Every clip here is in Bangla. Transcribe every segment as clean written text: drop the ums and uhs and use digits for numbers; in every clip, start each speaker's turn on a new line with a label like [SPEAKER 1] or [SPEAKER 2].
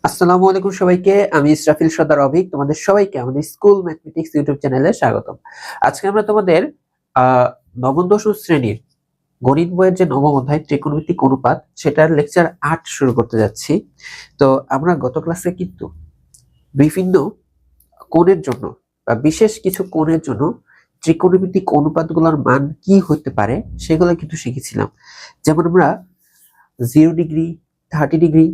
[SPEAKER 1] আসসালামু আলাইকুম সবাইকে। আমি ইসরাফিল সর্দার অভিক, তোমাদের সবাইকে আমাদের স্কুল ম্যাথমেটিক্স ইউটিউব চ্যানেলে স্বাগতম। আজকে আমরা তোমাদের নবম দশম শ্রেণীর গণিত বইয়ের যে নবম অধ্যায় ত্রিকোণমিতিক অনুপাত সেটার লেকচার 8 শুরু করতে যাচ্ছি। তো আমরা গত ক্লাসে কিন্তু বিভিন্ন কোণের জন্য বা বিশেষ কিছু কোণের জন্য ত্রিকোণমিতিক অনুপাতগুলোর মান কি হতে পারে সেগুলো কিন্তু শিখেছিলাম। যেমন আমরা 0 ডিগ্রি, 30 ডিগ্রি,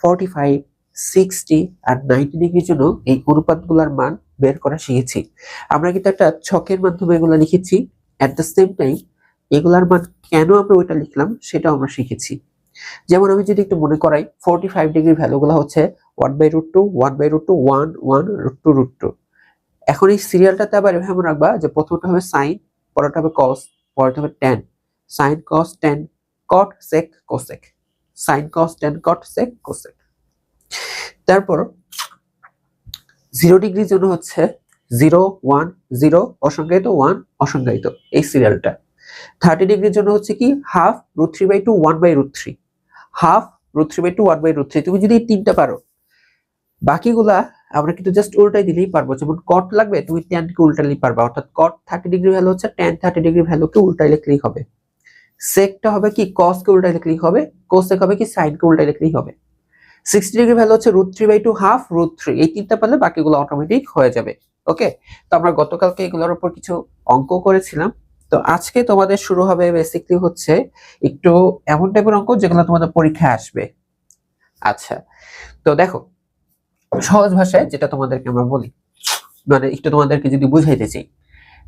[SPEAKER 1] 45, 60 আর 90 ডিগ্রির জন্য এই অনুপাতগুলোর মান বের করা শিখেছি। আমরা কিন্তু একটা ছকের মাধ্যমে এগুলো লিখেছি। এট দ্য সেম টাইম এগুলার মান কেন আমরা ওইটা লিখলাম সেটাও আমরা শিখেছি। যেমন আমি যদি একটু মনে করাই, 45 ডিগ্রির ভ্যালুগুলো হচ্ছে 1/√2, 1/√2, 1, 1, √2, √2। এখন এই সিরিয়ালটাতে আবার এভাবে রাখবা যে প্রথমটা হবে সাইন, পরেরটা হবে কস, পরেরটা হবে tan. Sine cos tan, cot sec cosec, sine cos tan cot sec cosec. তারপর 0 ডিগ্রির জন্য হচ্ছে 0, 1, 0 অসংজ্ঞায়িত, 1 অসংজ্ঞায়িত, এই সিরিয়ালটা। 30 ডিগ্রির জন্য হচ্ছে কি হাফ √3/2, 1/√3, হাফ √3/2, 1/√3। তুমি যদি এই তিনটা পারো, বাকিগুলা আমরা কিন্তু জাস্ট উল্টাই দিলেই পারবো। যেমন কট লাগবে, তুমি tan কে উল্টালেই পারবা, অর্থাৎ কট 30 ডিগ্রি ভ্যালু হচ্ছে tan 30 ডিগ্রি ভ্যালুকে উল্টাই লিখলেই হবে। সেকটা হবে কি কস কে উল্টাই লিখলেই হবে, কোসেক হবে কি সাইন কে উল্টাই লিখলেই হবে। 60 ডিগ্রি ভ্যালু হচ্ছে √3/2, হাফ √3। এই তিনটা পারলে বাকিগুলো অটোমেটিক হয়ে যাবে। ওকে, তো আমরা গতকালকে এগুলোর উপর কিছু অঙ্ক করেছিলাম। তো আজকে তোমাদের শুরু হবে বেসিক্যালি হচ্ছে একটু এমন টাইপের অঙ্ক যেগুলো তোমাদের পরীক্ষায় আসবে। আচ্ছা, তো দেখো সহজ ভাষায় যেটা তোমাদেরকে আমরা বলি, মানে একটু তোমাদেরকে যদি বুঝাইতে চাই,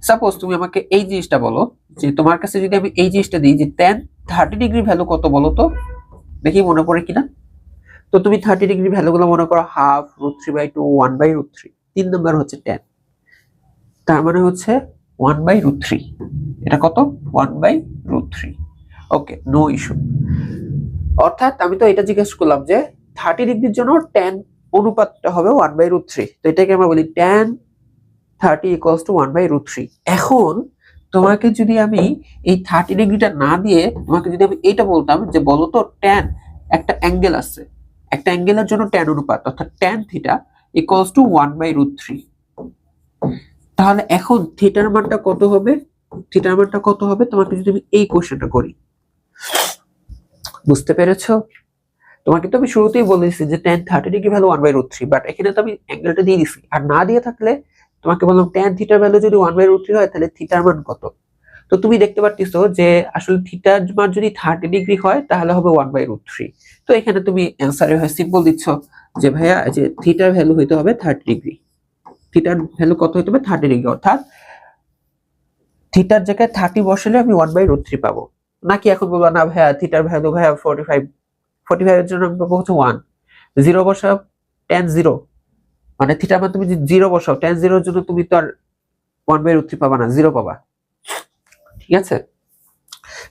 [SPEAKER 1] সাপোজ তুমি আমাকে এই জিনিসটা বলো যে তোমার কাছে যদি আমি এই জিনিসটা দিই যে tan 30 ডিগ্রি ভ্যালু কত বলো তো, দেখি মনে পড়ে কিনা। তো তুমি 30 ডিগ্রি ভ্যালুগুলো মনে করো হাফ √3/2, 1/√3। 3 নাম্বার হচ্ছে tan, তার মানে হচ্ছে 1/√3। এটা কত? 1/√3। ওকে, নো ইস্যু। অর্থাৎ আমি তো এটা জিজ্ঞেস করলাম যে 30 ডিগ্রির জন্য tan অনুপাতটা হবে 1/√3। তো এটাকে আমরা বলি tan 30 = 1/√3। এখন তোমাকে যদি আমি এই 30 ডিগ্রিটা না দিয়ে তোমাকে যদি আমি এইটা বলতাম যে বলো তো tan একটা অ্যাঙ্গেল আছে, একটা অ্যাঙ্গেলের জন্য tan অনুপাত অর্থাৎ tan θ = 1/√3। তাহলে এখন থিটার মানটা কত হবে? থিটার মানটা কত হবে তোমাকে যদি আমি এই কোশ্চেনটা করি, বুঝতে পেরেছো? তোমাকে তো আমি শুরুতেই বলেছি যে tan 30 ডিগ্রি ভ্যালু 1/√3, বাট এখানে তো আমি অ্যাঙ্গেলটা দিয়ে দিছি। আর না দিয়ে থাকলে তোমাকে বললাম tan থিটার ভ্যালু যদি 1/√3 হয় তাহলে থিটার মান কত। তো তুমি দেখতে পারতেছো যে আসলে থিটার মান যদি 30 ডিগ্রি হয় তাহলে হবে 1/√3। তো এখানে তুমি অ্যানসারে হয় সিম্পল দিচ্ছ যে ভাইয়া যে থিটার ভ্যালু হইতে হবে 30 ডিগ্রি। থিটার ভ্যালু কত হইতে হবে? 30 ডিগ্রি। অর্থাৎ থিটার জায়গায় 30 বসালে আমি 1/√3 পাবো। নাকি এখন বলবো না ভাইয়া থিটার ভ্যালু ভাইয়া 45, 45 এর জন্য আমি পাবো হচ্ছে 1। 0 বসাও tan 0, মানে থিটার মান তুমি যদি 0 বসাও tan 0 এর জন্য তুমি তো আর 1/√3 পাবা না, 0 পাবা। ঠিক আছে,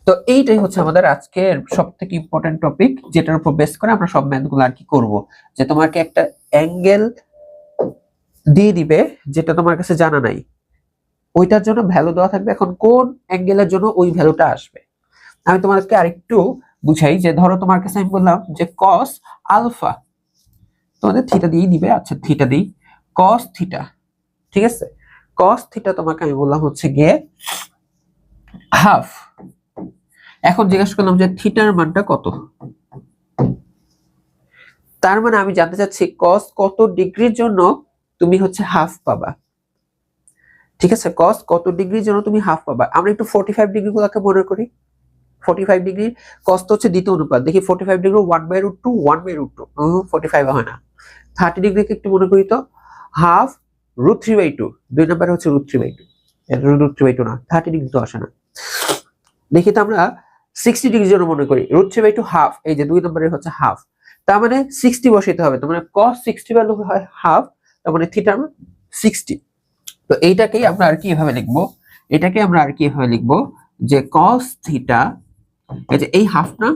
[SPEAKER 1] তো এইটাই হচ্ছে আমাদের আজকের সবথেকে ইম্পর্টেন্ট টপিক, যেটার উপর বেস করে আমরা সব ম্যাথগুলো আর কি করব। যে তোমাকে একটা অ্যাঙ্গেল দিয়ে দিবে যেটা তোমার কাছে জানা নাই, ওইটার জন্য ভ্যালু দেওয়া থাকবে। এখন কোন অ্যাঙ্গেলের জন্য ওই ভ্যালুটা আসবে আমি তোমাদেরকে আরেকটু বুঝাই। যে ধরো তোমার কাছে আমি বললাম যে cos আলফা, তোমাদের থিটা দিয়েই দিবে। আচ্ছা, থিটা দিই, cos থিটা। ঠিক আছে, cos থিটা তোমাকে আমি বললাম হচ্ছে গিয়ে হাফ। এখন জিজ্ঞাসা করলাম যে থিটার মানটা কত, তার মানে আমি জানতে চাচ্ছি cos কত ডিগ্রির জন্য তুমি হচ্ছে হাফ পাবা। ঠিক আছে, cos কত ডিগ্রির জন্য তুমি হাফ পাবা। আমরা একটু 45 ডিগ্রি গুলোকে মনে করি। 45 ডিগ্রি cos তো হচ্ছে দ্বিতীয় অনুপাত। দেখি 45 ডিগ্রি 1/√2, 1/√2, 45 হয় না। 30 ডিগ্রিকে একটু মনে করি তো, হাফ √3/2, 2 নম্বরে হচ্ছে √3/2। এটা √3/2 না, 30 ডিগ্রি তো আসে না। দেখি তো আমরা 60 ডিগ্রির জন্য মনে করি, √3/2 হাফ, এই যে 2 নম্বরে হচ্ছে হাফ। তার মানে 60 বসাইতে হবে, তার মানে cos 60 ভ্যালু হয় হাফ, তার মানে থিটা 60। তো এইটাকেই আমরা আর কি এভাবে লিখবো, এটাকে আমরা আর কি এভাবে লিখবো যে cos থিটা, এই যে এই হাফ না,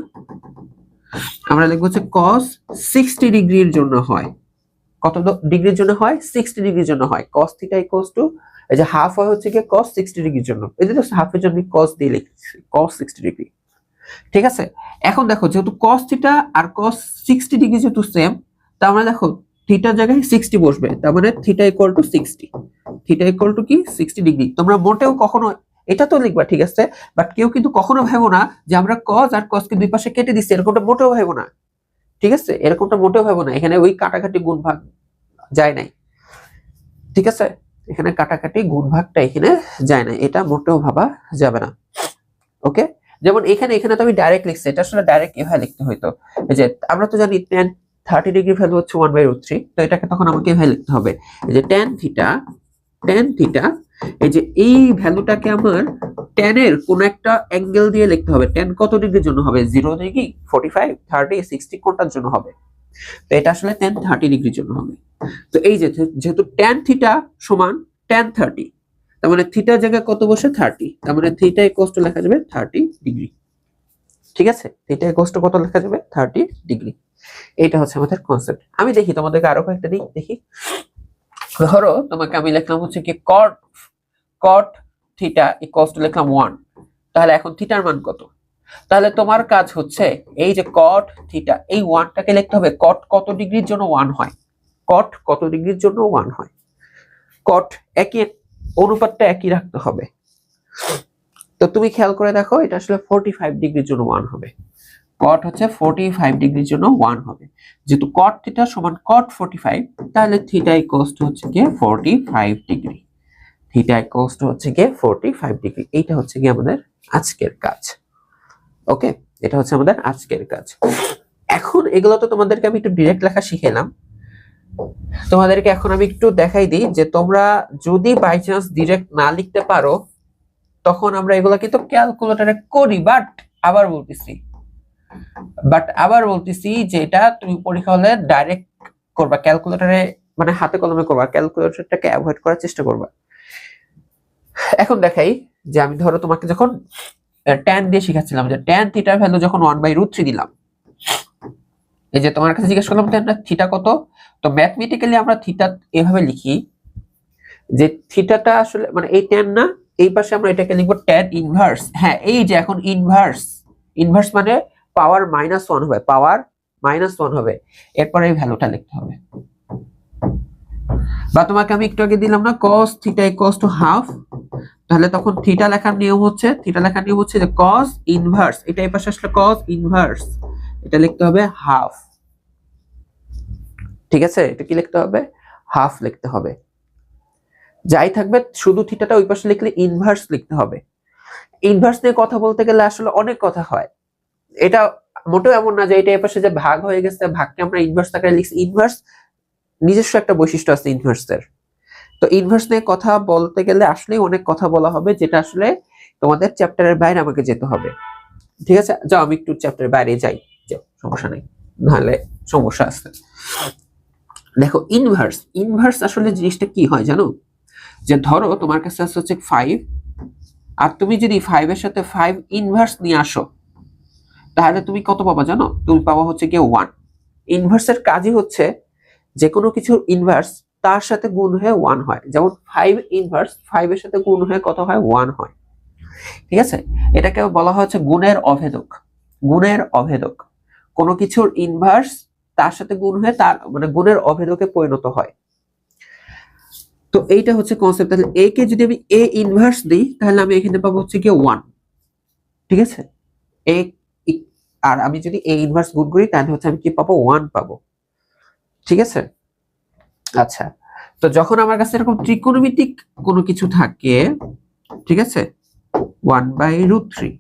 [SPEAKER 1] আমরা লিখবো হচ্ছে cos 60 ডিগ্রির জন্য হয়। কত ডিগ্রির জন্য হয়? 60 ডিগ্রির জন্য হয়। cos থিটা ইকুয়ালস টু, এই যে হাফ হয় হচ্ছে কি cos 60 ডিগ্রির জন্য। এই যে হাফের জন্য cos দিয়ে লিখছি, cos 60 ডিগ্রি। ঠিক আছে, এখন দেখো যেহেতু cos থিটা আর cos 60 ডিগ্রি যেহেতু সেম, তার মানে দেখো থিটার জায়গায় 60 বসবে, তার মানে theta equal two 60, theta equal two কি 60 ডিগ্রি। তোমরা মোটেও কখনো এটা তো লিখবা ঠিক আছে, বাট কেউ কিন্তু কখনো ভাবো না যে আমরা কজ আর কসকে দুই পাশে কেটে দিচ্ছি, এরকমটা মোটেও ভাবো না, ঠিক আছে, এরকমটা মোটেও ভাবো না। এখানে ওই কাটাকাটি গুণ ভাগ যায় নাই, ঠিক আছে, এখানে কাটাকাটি গুণ ভাগটা এখানে যায় না, এটা মোটেও ভাবা যাবে না। ওকে, যেমন এখানে এখানে তো আমি ডাইরেক্ট লিখছি, এটা আসলে ডাইরেক্ট এভাবে লিখতে হইতো। এই যে আমরা তো জানি tan 30 ডিগ্রি ভ্যালু হচ্ছে 1/√3, তো এটাকে তখন আমাকে এভাবে লিখতে হবে, এই যে tan থিটা, এই যে এই ভ্যালুটাকে আমার tan এর কোন একটা অ্যাঙ্গেল দিয়ে লিখতে হবে। tan কত ডিগ্রির জন্য হবে? 0 ডিগ্রি, 45, 30, 60 কোনটার জন্য হবে? তো এটা আসলে tan 30 ডিগ্রির জন্য হবে। তো এই যে যেহেতু tan থিটা সমান tan 30, তার মানে থিটার জায়গায় কত বসে? 30, তার মানে থিটা ইকুয়ালস টু লেখা যাবে 30 ডিগ্রি, ঠিক আছে, থিটা ইকুয়ালস টু কত লেখা যাবে? 30 ডিগ্রি। এইটা হচ্ছে আমাদের কনসেপ্ট। আমি দেখি তোমাদেরকে আরো কয়েকটা দিই, দেখি। ধরো তোমাকে আমি লিখলাম হচ্ছে কি cot থিটা ইকুয়ালস টু লিখলাম 1, তাহলে এখন থিটার মান কত? তাহলে তোমার কাজ হচ্ছে এই যে cot থিটা, এই 1টাকে লিখতে হবে cot কত ডিগ্রির জন্য 1 হয়, cot কত ডিগ্রির জন্য 1 হয়, cot একই অনুপাতটা একই রাখতে হবে। তো তুমি খেয়াল করে দেখো, এটা আসলে 45 ডিগ্রির জন্য 1 হবে, cot হচ্ছে 45 ডিগ্রির জন্য 1 হবে। যেহেতু cot থিটা সমান cot 45, তাহলে থিটা ইকুয়ালস টু হচ্ছে কি 45 ডিগ্রি, থিটা ইকুয়ালস টু হচ্ছে কি 45 ডিগ্রি। এইটা হচ্ছে কি আমাদের আজকের কাজ। ওকে, এটা হচ্ছে আমাদের আজকের কাজ। এখন এগুলো তো তোমাদেরকে আমি একটু ডিরেক্ট লেখা শিখাইলাম, তোমাদেরকে এখন আমি একটু দেখাই দিই যে তোমরা যদি বাই চান্স ডিরেক্ট না লিখতে পারো, তখন আমরা এগুলো কিন্তু ক্যালকুলেটরে করি। বাট আবার বলতেছি যে এটা তুমি পরীক্ষা হলে ডাইরেক্ট করবা, ক্যালকুলেটরে মানে হাতে কলমে করবা, ক্যালকুলেটরটাকে অ্যাভয়েড করার চেষ্টা করবা। এখন দেখাই যে আমি ধরো তোমাকে যখন tan দিয়ে শিখাচ্ছিলাম যে tan থিটার ভ্যালু যখন 1/√3 দিলাম, এই যে তোমার কাছে জিজ্ঞেস করলাম থিটা কত, তো ম্যাথমেটিক্যালি আমরা থিটা এভাবে লিখি যে থিটাটা আসলে মানে এই tan না, এই পাশে আমরা এটাকে লিখবো tan ইনভার্স। হ্যাঁ, এই যে এখন ইনভার্স মানে পাওয়ার -1 হবে, পাওয়ার -1 হবে, এরপর এই ভ্যালুটা লিখতে হবে। বা তোমাকে আমি একটু আগে দিলাম না cos theta equals to half, তাহলে তখন থিটা লেখার নিয়ম হচ্ছে যে cos ইনভার্স, এটা এই পাশে আসলে cos ইনভার্স, এটা লিখতে হবে হাফ, ঠিক আছে, এটা কি লিখতে হবে? হাফ লিখতে হবে। যাই থাকবে শুধু থিটাটা ওই পাশে লিখলে ইনভার্স লিখতে হবে। ইনভার্স নিয়ে কথা বলতে গেলে আসলে অনেক কথা হয়, এটা মোটেও এমন না যে এটা এই পাশে যে ভাগ হয়ে গেছে, ভাগকে আমরা ইনভার্স আকারে লিখছি। ইনভার্স নিজস্ব একটা বৈশিষ্ট্য আছে ইনভার্সের। তো ইনভার্স নিয়ে কথা বলতে গেলে আসলে অনেক কথা বলা হবে, যেটা আসলে তোমাদের চ্যাপ্টারের বাইরে আমাকে যেতে হবে, ঠিক আছে। যাও আমি একটু চ্যাপ্টারের বাইরে যাই, যাও, সমস্যা নেই, নাহলে সমস্যা আছে। দেখো ইনভার্স আসলে জিনিসটা কি হয় জানো, যে ধরো তোমার কাছে হচ্ছে 5, আর তুমি যদি 5 এর সাথে 5 ইনভার্স নিয়ে আসো, তাহলে তুমি কত পাবা জানো? তুমি পাবা হচ্ছে কি 1। ইনভার্সের কাজই হচ্ছে যে কোনো কিছুর ইনভার্স তার সাথে গুণ হয়ে 1 হয়। যেমন 5 ইনভার্স 5 এর সাথে গুণ হয়ে কত হয়? 1 হয়, ঠিক আছে। এটাকে বলা হচ্ছে গুণের অভেদক। কোনো কিছুর ইনভার্স তার সাথে গুণ হয়ে তার মানে গুণের অভেদকে পরিণত হয়। তো এইটা হচ্ছে কনসেপ্ট। তাহলে a কে যদি আমি a ইনভার্স দিই, তাহলে আমি এখানে পাবো হচ্ছে কি 1, ঠিক আছে। a আর আমি যদি a ইনভার্স গুণ করি, তাহলে হচ্ছে আমি কি পাবো? 1 পাবো, ঠিক আছে। আচ্ছা, তো যখন আমার কাছে এরকম ত্রিকোণমিতিক কোনো কিছু থাকে, ঠিক আছে, 1/√3,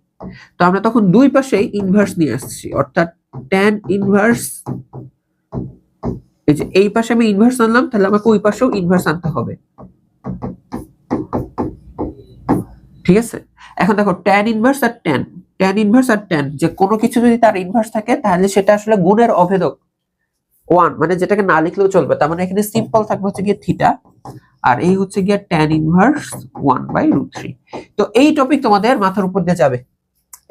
[SPEAKER 1] তো আমরা তখন দুই পাশে ইনভার্স নিয়ে আসছি, অর্থাৎ tan ইনভার্স, এই যে এই পাশে আমি ইনভার্স আনলাম, তাহলে আমাকে ওই পাশেও ইনভার্স আনতে হবে, ঠিক আছে। এখন দেখো tan ইনভার্স আর tan যে কোনো কিছু যদি তার ইনভার্স থাকে, তাহলে সেটা আসলে গুণের অভেদক 1, মানে যেটাকে না লিখলেও চলবে। তার মানে এখানে সিম্পল থাকবে হচ্ছে গিয়ে থিটা, আর এই হচ্ছে গিয়ে tan ইনভার্স 1/√3। তো এই টপিক তোমাদের মাথার উপর দিয়ে যাবে,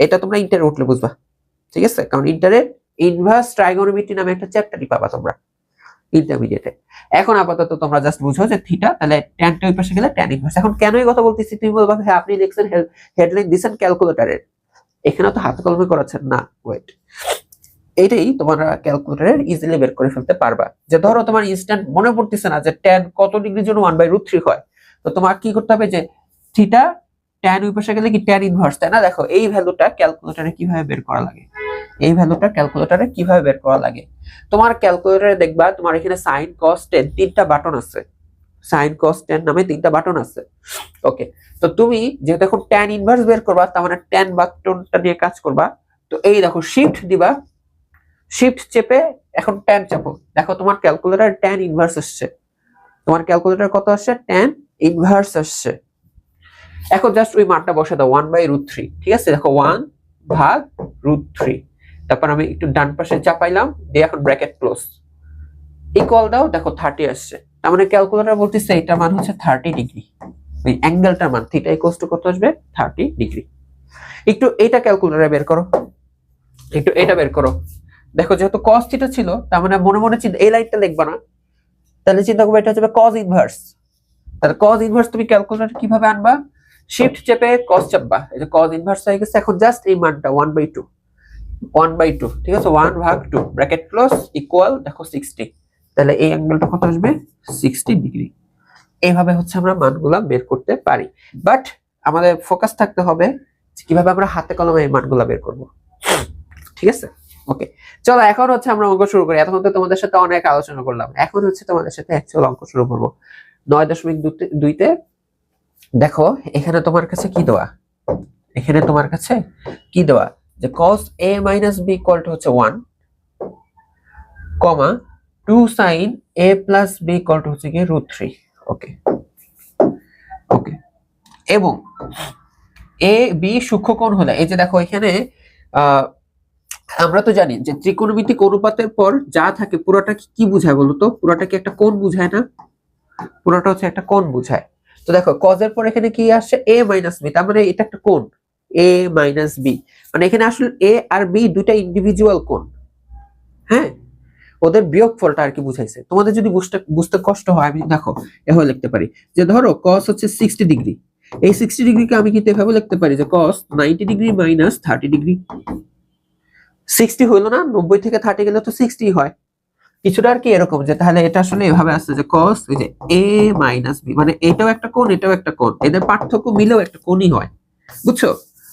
[SPEAKER 1] এটা তোমরা ইন্টারে উঠলে বুঝবা, ঠিক আছে, কারণ ইন্টারে ইনভার্স ট্রাইগোনোমেট্রি নামে একটা চ্যাপ্টারই পাবা তোমরা ইন্টারমিডিয়েটে। এখন আপাতত তোমরা জাস্ট বুঝো যে থিটা, তাহলে tan টা ওই পাশে গেলে tan ইনভার্স। এখন কেন এই কথা বলতেছি তুমি বলবা, হ্যাঁ আপনি লিখছেন হেডলাইন দিছেন ক্যালকুলেটরের, এখানে তো হাতে কলমে করাচ্ছেন না। ওয়েট, এটাই তোমরা ক্যালকুলেটরে ইজিলি বের করে ফেলতে পারবা। যে ধরো তোমার ইনস্ট্যান্ট মনে পড়তেছে না যে tan কত ডিগ্রির জন্য 1/√3 হয়, তো তোমার কি করতে হবে যে থিটা tan ওই পাশে গেলে কি tan ইনভার্স, তাই না? দেখো এই ভ্যালুটা ক্যালকুলেটরে কিভাবে বের করা লাগে, এই ভ্যালুটা ক্যালকুলেটরে কিভাবে বের করা লাগে। তোমার ক্যালকুলেটরে দেখবা তোমার এখানে sin cos tan তিনটা বাটন আছে, sin cos tan নামে তিনটা বাটন আছে। ওকে, তো তুমি যেহেতু এখন tan ইনভার্স বের করবা, তার মানে tan বাটনটা নিয়ে কাজ করবা। তো এই দেখো শিফট দিবা, শিফট চেপে এখন tan চাপো, দেখো তোমার ক্যালকুলেটর tan ইনভার্স আসছে। তোমার ক্যালকুলেটর কত আসছে? tan ইনভার্স আসছে। এখন জাস্ট ওই মানটা বসে দাও 1/√3, ঠিক আছে? দেখো 1/√3, তারপর আমি একটু ডান পাশে চাপাইলাম, দিয়ে এখন ব্র্যাকেট ক্লোজ, ইকুয়াল দাও, দেখো 30 আসছে। তার মানে ক্যালকুলেটর বলতেছে এটার মান হচ্ছে 30 ডিগ্রি, ওই অ্যাঙ্গেলটার মান থিটা ইকুয়ালস টু কত আসবে? 30 ডিগ্রি। একটু এটা ক্যালকুলেটরে বের করো, একটু এটা বের করো। দেখো যেহেতু cos থিটা ছিল, তার মানে মনে মনে চিন্তা, এই লাইনটা লিখবা না, তাহলে চিন্তা করবে এটা হচ্ছে cos ইনভার্স। তাহলে cos ইনভার্স তুমি ক্যালকুলেটর কিভাবে আনবা? শিফট চেপে cos চাপবা, এই যে cos ইনভার্স হয়ে গেছে। এখন জাস্ট এই মানটা 1/2, ঠিক আছে? 1/2 ব্র্যাকেট ক্লোজ ইকুয়াল, দেখো 60, তাহলে এই অ্যাঙ্গেলটা কত আসবে? 60 ডিগ্রি। এইভাবে হচ্ছে আমরা মানগুলা বের করতে পারি, বাট আমাদের ফোকাস থাকতে হবে কিভাবে আমরা হাতে কলমে এই মানগুলা বের করব, ঠিক আছে? ওকে, চলো এখন হচ্ছে আমরা অঙ্ক শুরু করি। এতক্ষণ তো তোমাদের সাথে অনেক আলোচনা করলাম, এখন হচ্ছে তোমাদের সাথে অ্যাকচুয়াল অঙ্ক শুরু করব। 9.2-তে দেখো এখানে তোমার কাছে কি দেওয়া, এখানে তোমার কাছে কি দেওয়া যে cos a - b হচ্ছে 1, 2 sin a + b হচ্ছে কি √3। ওকে ওকে, এবং a b সূক্ষ্মকোণ হলে, এই যে দেখো এখানে আমরা তো জানি যে ত্রিকোণমিতিক অনুপাতের পর যা থাকে পুরোটা কি বোঝায় বলতো? পুরোটা কি একটা কোণ বোঝায় না? পুরোটা হচ্ছে একটা কোণ বোঝায়। তো দেখো cos এর পর এখানে কি আসছে? a - b, তার মানে এটা একটা কোণ a - b, মানে এখানে আসলে a আর b দুইটা ইন্ডিভিজুয়াল কোণ, হ্যাঁ, ওদের বিয়োগফলটা আর কি বুঝাইছে। তোমাদের যদি বুঝতে কষ্ট হয়, আমি দেখো এভাবে লিখতে পারি যে ধরো cos হচ্ছে 60 ডিগ্রি, এই 60 ডিগ্রিকে আমি কিন্তু এভাবে লিখতে পারি যে cos 90 ডিগ্রি - 30 ডিগ্রি। 60 হইলো না, 90 থেকে 30 গেলে তো 60 হয়, কিছুটা আর কি এরকম। যে তাহলে এটা আসলে এভাবে আসছে যে cos এই যে a - b, মানে এটাও একটা কোণ, এটাও একটা কোণ, এদের পার্থক্য মিলেও একটা কোণই হয়, বুঝছো?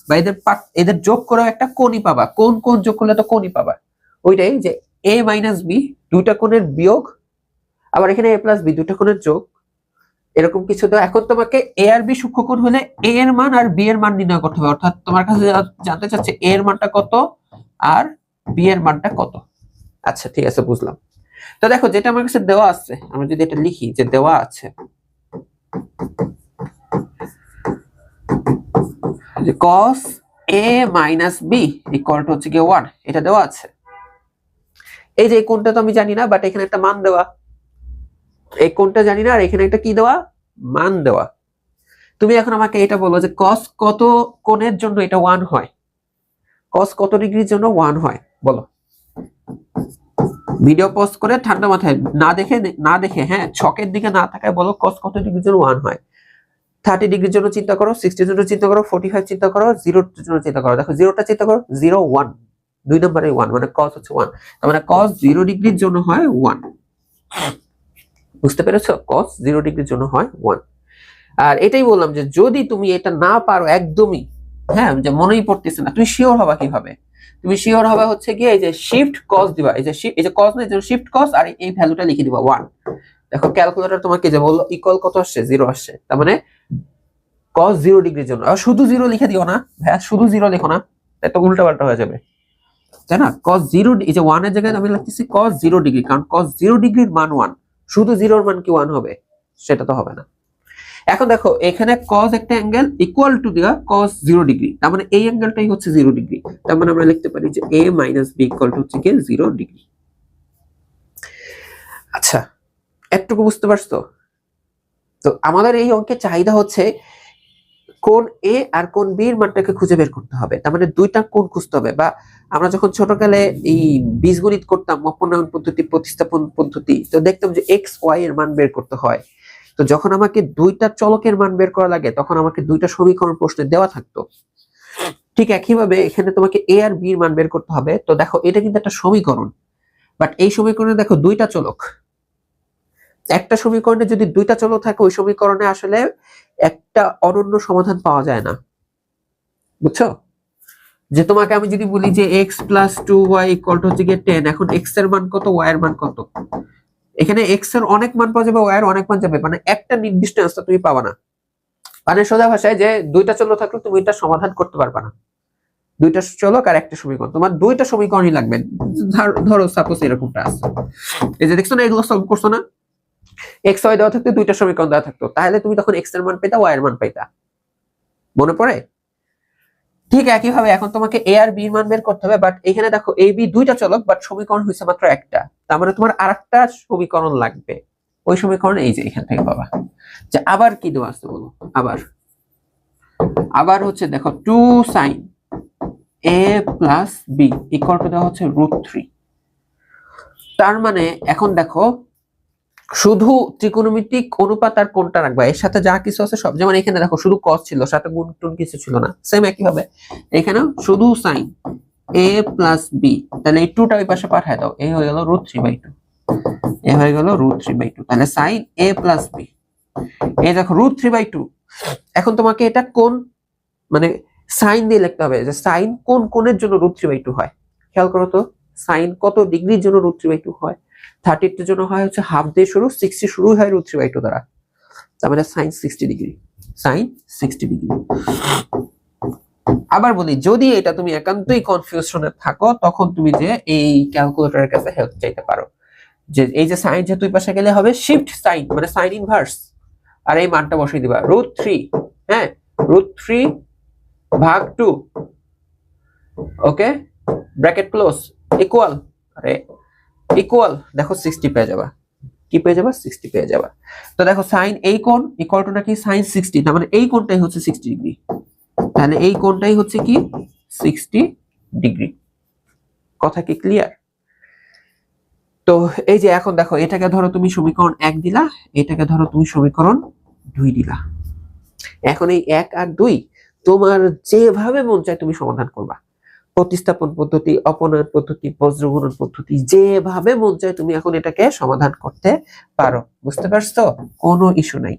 [SPEAKER 1] বা এদের যোগ করেও একটা কোণই পাবা, কোণ কোণ যোগ করলে তো কোণই পাবা। ওইটাই যে a - b দুইটা কোণের বিয়োগ, আবার এখানে a + b দুইটা কোণের যোগ, এরকম কিছু। তো এখন তোমাকে a আর b সূক্ষ্মকোণ হলে a এর মান আর b এর মান নির্ণয় করতে হবে, অর্থাৎ তোমার কাছে জানতে চাচ্ছে a এর মানটা কত আর b এর মানটা কত। আচ্ছা ঠিক আছে, বুঝলাম। তো দেখো যেটা আমার কাছে দেওয়া আছে, আমরা যদি এটা লিখি যে দেওয়া আছে যে cos a - b হচ্ছে কি 1, এটা দেওয়া আছে। এই যে কোণটা তো আমি জানি না, বাট এখানে একটা মান দেওয়া, এই কোণটা জানি না, আর এখানে একটা কি দেওয়া? মান দেওয়া। তুমি এখন আমাকে এটা বলো যে cos কত কোণের জন্য এটা 1 হয়, cos কত ডিগ্রির জন্য 1 হয় বলো। ভিডিও পজ করে ঠান্ডা মাথায় না দেখে হ্যাঁ, ছকের দিকে না তাকায় বলো cos কত ডিগ্রির জন্য 1 হয়। 30 ডিগ্রির জন্য চিন্তা করো, 60 এর জন্য চিন্তা করো, 45 চিন্তা করো, 0 এর জন্য চিন্তা করো। দেখো 0টা চিন্তা করো, 0 1, দুই নম্বরে 1, মানে cos হচ্ছে 1, তার মানে cos 0 ডিগ্রির জন্য হয় 1। বুঝতে পেরেছো? cos 0 ডিগ্রির জন্য হয় 1। আর এটাই বললাম যে যদি তুমি এটা না পারো একদমই, হ্যাঁ, যে মনেই পড়তেছে না, তুমি শিওর হবা কিভাবে? তুমি শিওর হবা হচ্ছে কি, এই যে শিফট cos দিবা, এই যে cos না, এই যে শিফট cos, আর এই ভ্যালুটা লিখে দিবা 1। দেখো ক্যালকুলেটর তোমাকে যে বললো ইকুয়াল কত আসছে? 0 আসছে, তার মানে cos 0 ডিগ্রির জন্য। আর শুধু 0 লিখে দিও না ভাইয়া, শুধু 0 লিখো না, এত উল্টা পাল্টা হয়ে যাবে, তাই না? cos 0, এই যে 1 এর জায়গায় আমি লিখতেছি cos 0 ডিগ্রি, কারণ cos 0 ডিগ্রির মান 1, শুধু 0 এর মান কি 1 হবে? সেটা তো হবে না। এখন দেখো এখানে cos একটা অ্যাঙ্গেল ইকুয়াল টু দেওয়া cos 0 ডিগ্রি, তার মানে এই অ্যাঙ্গেলটাই হচ্ছে 0 ডিগ্রি, তার মানে আমরা লিখতে পারি যে a - b হচ্ছে কি 0 ডিগ্রি। আচ্ছা, এতটুকু বুঝতে পারছো? তো আমাদের এই অঙ্কের চাহিদা হচ্ছে কোণ a আর কোণ b এর মানটাকে খুঁজে বের করতে হবে, তার মানে দুইটা কোণ খুঁজতে হবে। বা আমরা যখন ছোটকালে এই বীজগণিত করতাম, অপনয়ন পদ্ধতি, প্রতিস্থাপন পদ্ধতি, তো দেখতাম যে x y এর মান বের করতে হয়। তো যখন আমাকে দুইটা চলকের মান বের করা লাগে, তখন আমাকে দুইটা সমীকরণ প্রশ্নে দেওয়া থাকতো, ঠিক ঠিক একইভাবে এখানে তোমাকে এ আর বি এর মান বের করতে হবে। তো দেখো এটা কিন্তু একটা সমীকরণ, বাট এই সমীকরণে দেখো দুইটা চলক। একটা সমীকরণে যদি দুইটা চলক থাকে ওই সমীকরণে আসলে একটা অনন্য সমাধান পাওয়া যায় না, বুঝছো? যে তোমাকে আমি যদি বলি যে x plus 2y equal to হচ্ছে 10, এখন x এর মান কত, y এর মান কত, এখানে x এর অনেক মান পাওয়া যাবে, y এর অনেক মান যাবে, মানে একটা নির্দিষ্ট অ্যান্সার তুমি পাবা না। মানে সোজা ভাষায় যে দুইটা চলক থাকলে তুমি এটা সমাধান করতে পারবা না। দুইটা চলক আর একটা সমীকরণ, তোমার দুইটা সমীকরণই লাগবে। ধরো সাপোজ এরকমটা আছে, এই যে দেখছো না, এগুলো সলভ করছো না, এক্স ওয়াই দেওয়া থাকতো, দুইটা সমীকরণ দেওয়া থাকতো, তাহলে তুমি তখন এক্স এর মান পেতা, ওয়াই এর মান পাইতা। মনে পড়ে? ঠিক একইভাবে এখন তোমাকে এ আর বি এর মান বের করতে হবে, বাট এখানে দেখো এ বি দুইটা চলক, বাট সমীকরণ হয়েছে মাত্র একটা, তার মানে তোমার আরেকটা সমীকরণ লাগবে। ওই সমীকরণ এই যে এখান থেকে পাবা। যে আবার কি দেওয়া আছে বলো, আবার হচ্ছে দেখো 2 sin a plus b equal to দেওয়া হচ্ছে √3। তার মানে এখন দেখো শুধু ত্রিকোণমিতিক অনুপাত আর কোনটা রাখবা, এর সাথে যা কিছু আছে সব, যেমন এখানে দেখো শুধু cos ছিল, সাথে গুণ টুন কিছু ছিল না, সেম একই ভাবে এখানেও শুধু sin a প্লাস b, তাহলে এই 2টা ওই পাশে পাঠিয়ে দাও, এই হয়ে গেল √3/2, এই হয়ে গেল √3/2, তাহলে sin a প্লাস b, এই দেখো √3/2। এখন তোমাকে এটা কোন মানে সাইন দিয়ে লিখতে হবে, যে সাইন কোন কোণের জন্য √3/2 হয়। খেয়াল করো তো, সাইন কত ডিগ্রির জন্য √3/2 হয়। 30 এর জন্য হয় হচ্ছে হাফ দিয়ে শুরু, 60 শুরু হয় √3/2 দ্বারা, তার মানে সাইন 60 ডিগ্রি, সাইন 60 ডিগ্রি। আবার বলি, যদি এটা তুমি একান্তই কনফিউশনে থাকো, তখন তুমি যে এই ক্যালকুলেটরের কাছে হেল্প চাইতে পারো, যে এই যে সাইন যে দুই পাশে গেলে হবে শিফট সাইন, মানে সাইন ইনভার্স, আর এই মানটা বসিয়ে দিবা √3, হ্যাঁ √3/2, ওকে, ব্র্যাকেট ক্লোজ, ইকুয়াল, আরে ইকুয়াল, দেখো 60 পেয়ে যাবা। কি পেয়ে যাবা? 60 পেয়ে যাবা। তো দেখো সাইন এই কোণ ইকুয়াল টু নাকি সাইন 60, তার মানে এই কোণটাই হচ্ছে 60 ডিগ্রি, তাহলে এই কোণটাই হচ্ছে কি 60 ডিগ্রি। কথা কি ক্লিয়ার? তো এই যে এখন দেখো এটাকে ধরো তুমি সমীকরণ 1 দিলা, এটাকে ধরো তুমি সমীকরণ 2 দিলা। এখন এই 1 আর 2 তোমার যেভাবে মন চায় তুমি সমাধান করবা, প্রতিস্থাপন পদ্ধতি, অপনয়ন পদ্ধতি, বজ্রগুণন পদ্ধতি, যেভাবে মন চায় তুমি এখন এটাকে সমাধান করতে পারো। বুঝতে পারছো? কোনো ইস্যু নাই।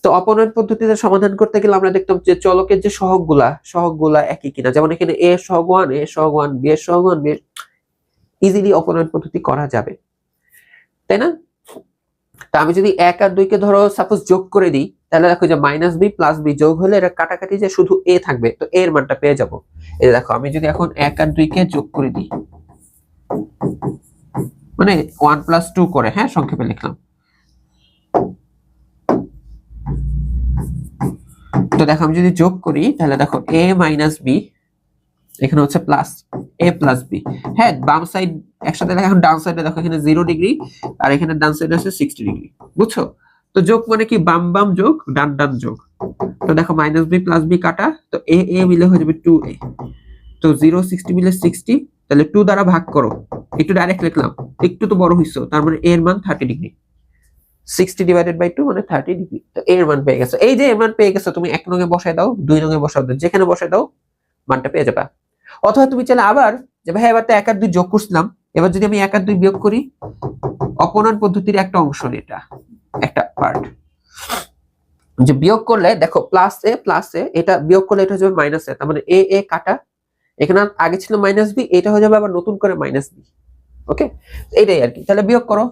[SPEAKER 1] তো অপনয়ন পদ্ধতিতে সমাধান করতে গেলে আমরা দেখতাম যে চলকের যে সহগগুলা একই কিনা, যেমন এখানে a সহগ 1, a সহগ 1, b এর সহগ 1, b ইজিলি অপনয়ন পদ্ধতি করা যাবে, তাই না? তা আমি যদি 1 আর 2 কে ধরো সাপোজ যোগ করে দিই, তাহলে দেখো যে -b প্লাস b যোগ হলে এটা কাটাকাটি যে শুধু a থাকবে, তো a এর মানটা পেয়ে যাব। এই দেখো আমি যদি এখন 1 আর 2 কে যোগ করে দিই, মানে 1 + 2 করে, হ্যাঁ সংক্ষেপে লিখলাম, তো দেখো আমি যদি যোগ করি তাহলে দেখো a - b, এখানে হচ্ছে প্লাস a + b, হ্যাঁ বাম সাইড একসাথে লেখা, এখন ডান সাইডে দেখো এখানে 0 ডিগ্রি আর এখানে ডান সাইডে আছে 60 ডিগ্রি, বুঝছো? তো যোগ মানে কি বাম বাম যোগ, ডান ডান যোগ। তো দেখো -b + b কাটা, তো a a মিলে হয়ে যাবে 2a, তো 0 60 মিলে 60, তাহলে 2 দ্বারা ভাগ করো, একটু ডাইরেক্ট লিখলাম, একটু তো বড় হইছো, তার মানে a এর মান 30 ডিগ্রি, 60 / 2 মানে 30 ডিগ্রি। তো a এর মান পেয়ে গেছো, এই যে এর মান পেয়ে গেছো, তুমি 1 নঙে বসায় দাও, 2 নঙে বসাও, যেখানে বসায় দাও মানটা পেয়ে যাবে। অথবা তুমি চাইলে আবার যে ভাই এবার তো 1 আর 2 যোগ করছিলাম, এবার যদি আমি 1 আর 2 বিয়োগ করি, অপনয়ন পদ্ধতির একটা অংশ, এটা একটা পার্ট, যে বিয়োগ করলে দেখো প্লাস এ, এটা বিয়োগ করলে এটা হয়ে যাবে -a, তার মানে a a কাটা, এখানে আগে ছিল -b, এটা হয়ে যাবে আবার নতুন করে -b, ওকে, এইটাই আর কি। তাহলে বিয়োগ করো,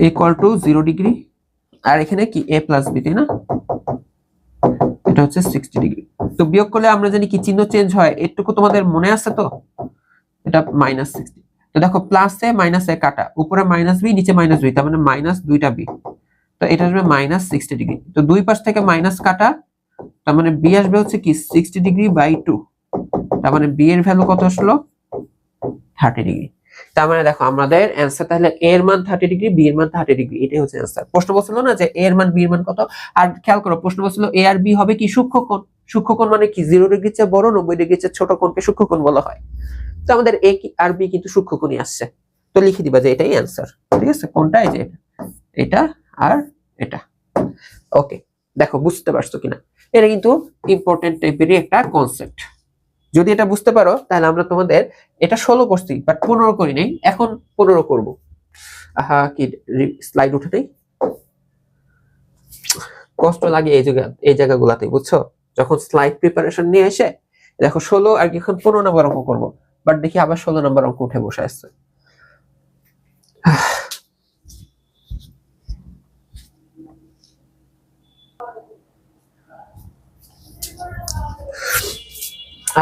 [SPEAKER 1] ইকুয়াল টু 0 ডিগ্রি, আর এখানে কি a + b, তাই না, এটা হচ্ছে 60 ডিগ্রি। তো বিয়োগ করলে আমরা জানি কি চিহ্ন চেঞ্জ হয়, এটুকু তোমাদের মনে আছে তো, এটা -60। তো দেখো +a - a কাটা, উপরে -b নিচে -b, তার মানে -2টা b, তো এটা আসবে -60 ডিগ্রি। তো দুই পাশ থেকে মাইনাস কাটা, তার মানে b আসবে হচ্ছে কি 60 ডিগ্রি বাই 2, তার মানে b এর ভ্যালু কত আসলো 30 ডিগ্রি। তার মানে দেখো আমাদের অ্যানসার তাহলে a এর মান 30 ডিগ্রি, b এর মান 30 ডিগ্রি, এটাই হচ্ছে অ্যানসার। প্রশ্ন বলছিল না যে a এর মান b এর মান কত, আর খেয়াল করো প্রশ্ন বলছিল a আর b হবে কি সূক্ষ্মকোণ। সূক্ষ্মকোণ মানে কি 0 ডিগ্রির চেয়ে বড়, 90 ডিগ্রির চেয়ে ছোট কোণকে সূক্ষ্মকোণ বলা হয়। তো আমাদের a আর b কিন্তু সূক্ষ্মকোণই আসছে, তো লিখে দিবা যে এটাই অ্যানসার। ঠিক আছে, কোনটা? এই যে এটা আর এটা। ওকে, দেখো বুঝতে পারছো কিনা, এটা কিন্তু ইম্পর্টেন্ট টাইপেরই একটা কনসেপ্ট। যদি এটা বুঝতে পারো তাহলে আমরা তোমাদের এটা 16 করছি বাট 15 করি নাই, এখন 15 করব। আহা কি স্লাইড উঠে নেই, কষ্ট লাগে এই জায়গাগুলাতে, বুঝছো? যখন স্লাইড প্রিপারেশন নিয়ে এসে দেখো 16 আর এখন 15 নম্বর অঙ্ক করবো, বাট দেখি আবার 16 নম্বর অঙ্ক উঠে বসে আসছে।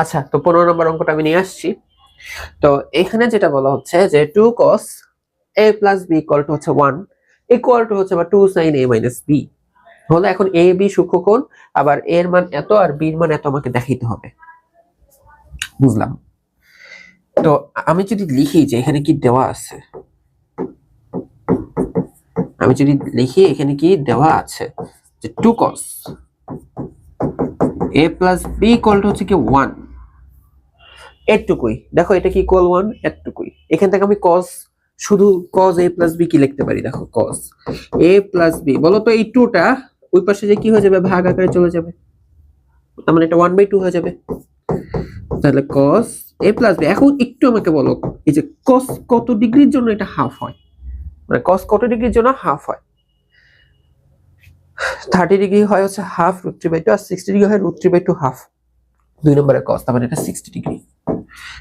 [SPEAKER 1] আচ্ছা, তো 15 নম্বর অঙ্কটা আমি নিয়ে আসছি। তো এখানে যেটা বলা হচ্ছে যে 2 cos a plus b equal to হচ্ছে 1 equal to হচ্ছে বা 2 sin a minus b হলো। এখন a b সূক্ষ্মকোণ, আবার a এর মান এত আর b এর মান এত আমাকে দেখাইতে হবে, বুঝলাম? তো আমি যদি লিখি যে এখানে কি দেওয়া আছে, আমি যদি লিখি এখানে কি দেওয়া আছে যে 2 cos a plus b equal to হচ্ছে কি 1, এটুকুই। দেখো এটা কি ইকুয়াল 1, এটুকুই। এখান থেকে আমি cos, শুধু cos a plus b কি লিখতে পারি, দেখো cos a plus b, বলো তো এই 2টা ওই পাশে যে কি হয়ে যাবে, ভাগ আকারে চলে যাবে, তার মানে এটা 1/2 হয়ে যাবে। তাহলে cos a plus b, এখন একটু আমাকে বলো এই যে cos কত ডিগ্রির জন্য এটা হাফ হয়, মানে cos কত ডিগ্রির জন্য হাফ হয়? 30 ডিগ্রি হয় হচ্ছে হাফ √3/2, আর 60 ডিগ্রি হয় √3/2 হাফ। 2 নম্বরের cos, তার মানে এটা 60 ডিগ্রি।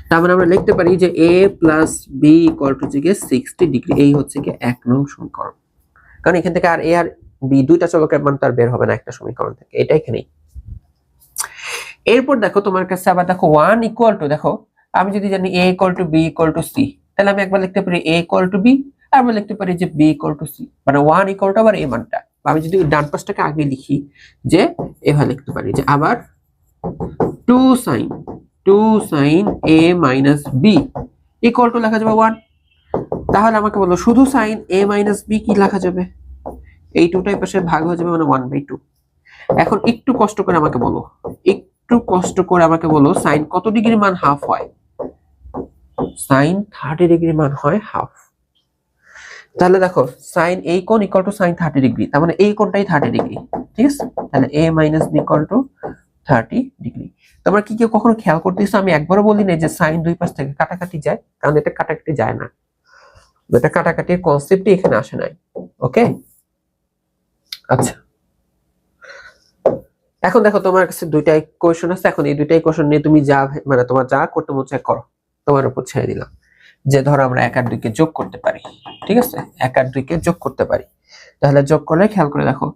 [SPEAKER 1] তার মানে আমরা লিখতে পারি যে a plus b equal to 60 degree. এই হচ্ছে কি 1 নং সমীকরণ, কারণ এখান থেকে আর a আর b দুইটা চলকের মান তার বের হবে না একটা সমীকরণ থেকে, এটা এখানেই। এরপর দেখো তোমার কাছে আবার দেখো 1 equal to, দেখো আমি যদি জানি a equal to b equal to c, তাহলে আমি একবার লিখতে পারি a equal to b, আর আমরা লিখতে পারি যে b equal to c, মানে 1 equal to আবার a মানটা। আমি যদি ডান পাশটাকে আগে লিখি যে এভাবে লিখতে পারি যে আবার 2 sin a minus b equal to লেখা যাবে 1। তাহলে আমাকে বলো শুধু sin a minus b কি লেখা যাবে, এই 2টাই পাশে ভাগ হয়ে যাবে, মানে 1/2। এখন একটু কষ্ট করে আমাকে বলো, একটু কষ্ট করে আমাকে বলো sin কত ডিগ্রি মান হাফ হয়? sin 30 ডিগ্রি মান হয় হাফ। তাহলে দেখো sin এই কোণ ইকুয়াল টু sin 30 ডিগ্রি, তার মানে এই কোণটাই 30 ডিগ্রি, ঠিক আছে? তাহলে a minus b equal to 30 degree. তোমরা কি কেউ কখনো খেয়াল করতেছো আমি একবারও বলি না যে sin দুই পাশ থেকে কাটাকাটি যায়, কারণ এটা কাটাকাটি যায় না, এটা কাটাকাটির কনসেপ্টই এখানে আসে নাই। ওকে, আচ্ছা এখন দেখো তোমার কাছে দুইটাই কোশ্চেন আছে, এখন এই দুইটাই কোশ্চেন নিয়ে তুমি যা মানে তোমার যা করতে মন চায় করো, তোমার উপর ছেড়ে দিলাম। যে ধরো আমরা 1 আর 2 কে যোগ করতে পারি, ঠিক আছে? 1 আর 2 কে যোগ করতে পারি, তাহলে যোগ করলে খেয়াল করে দেখো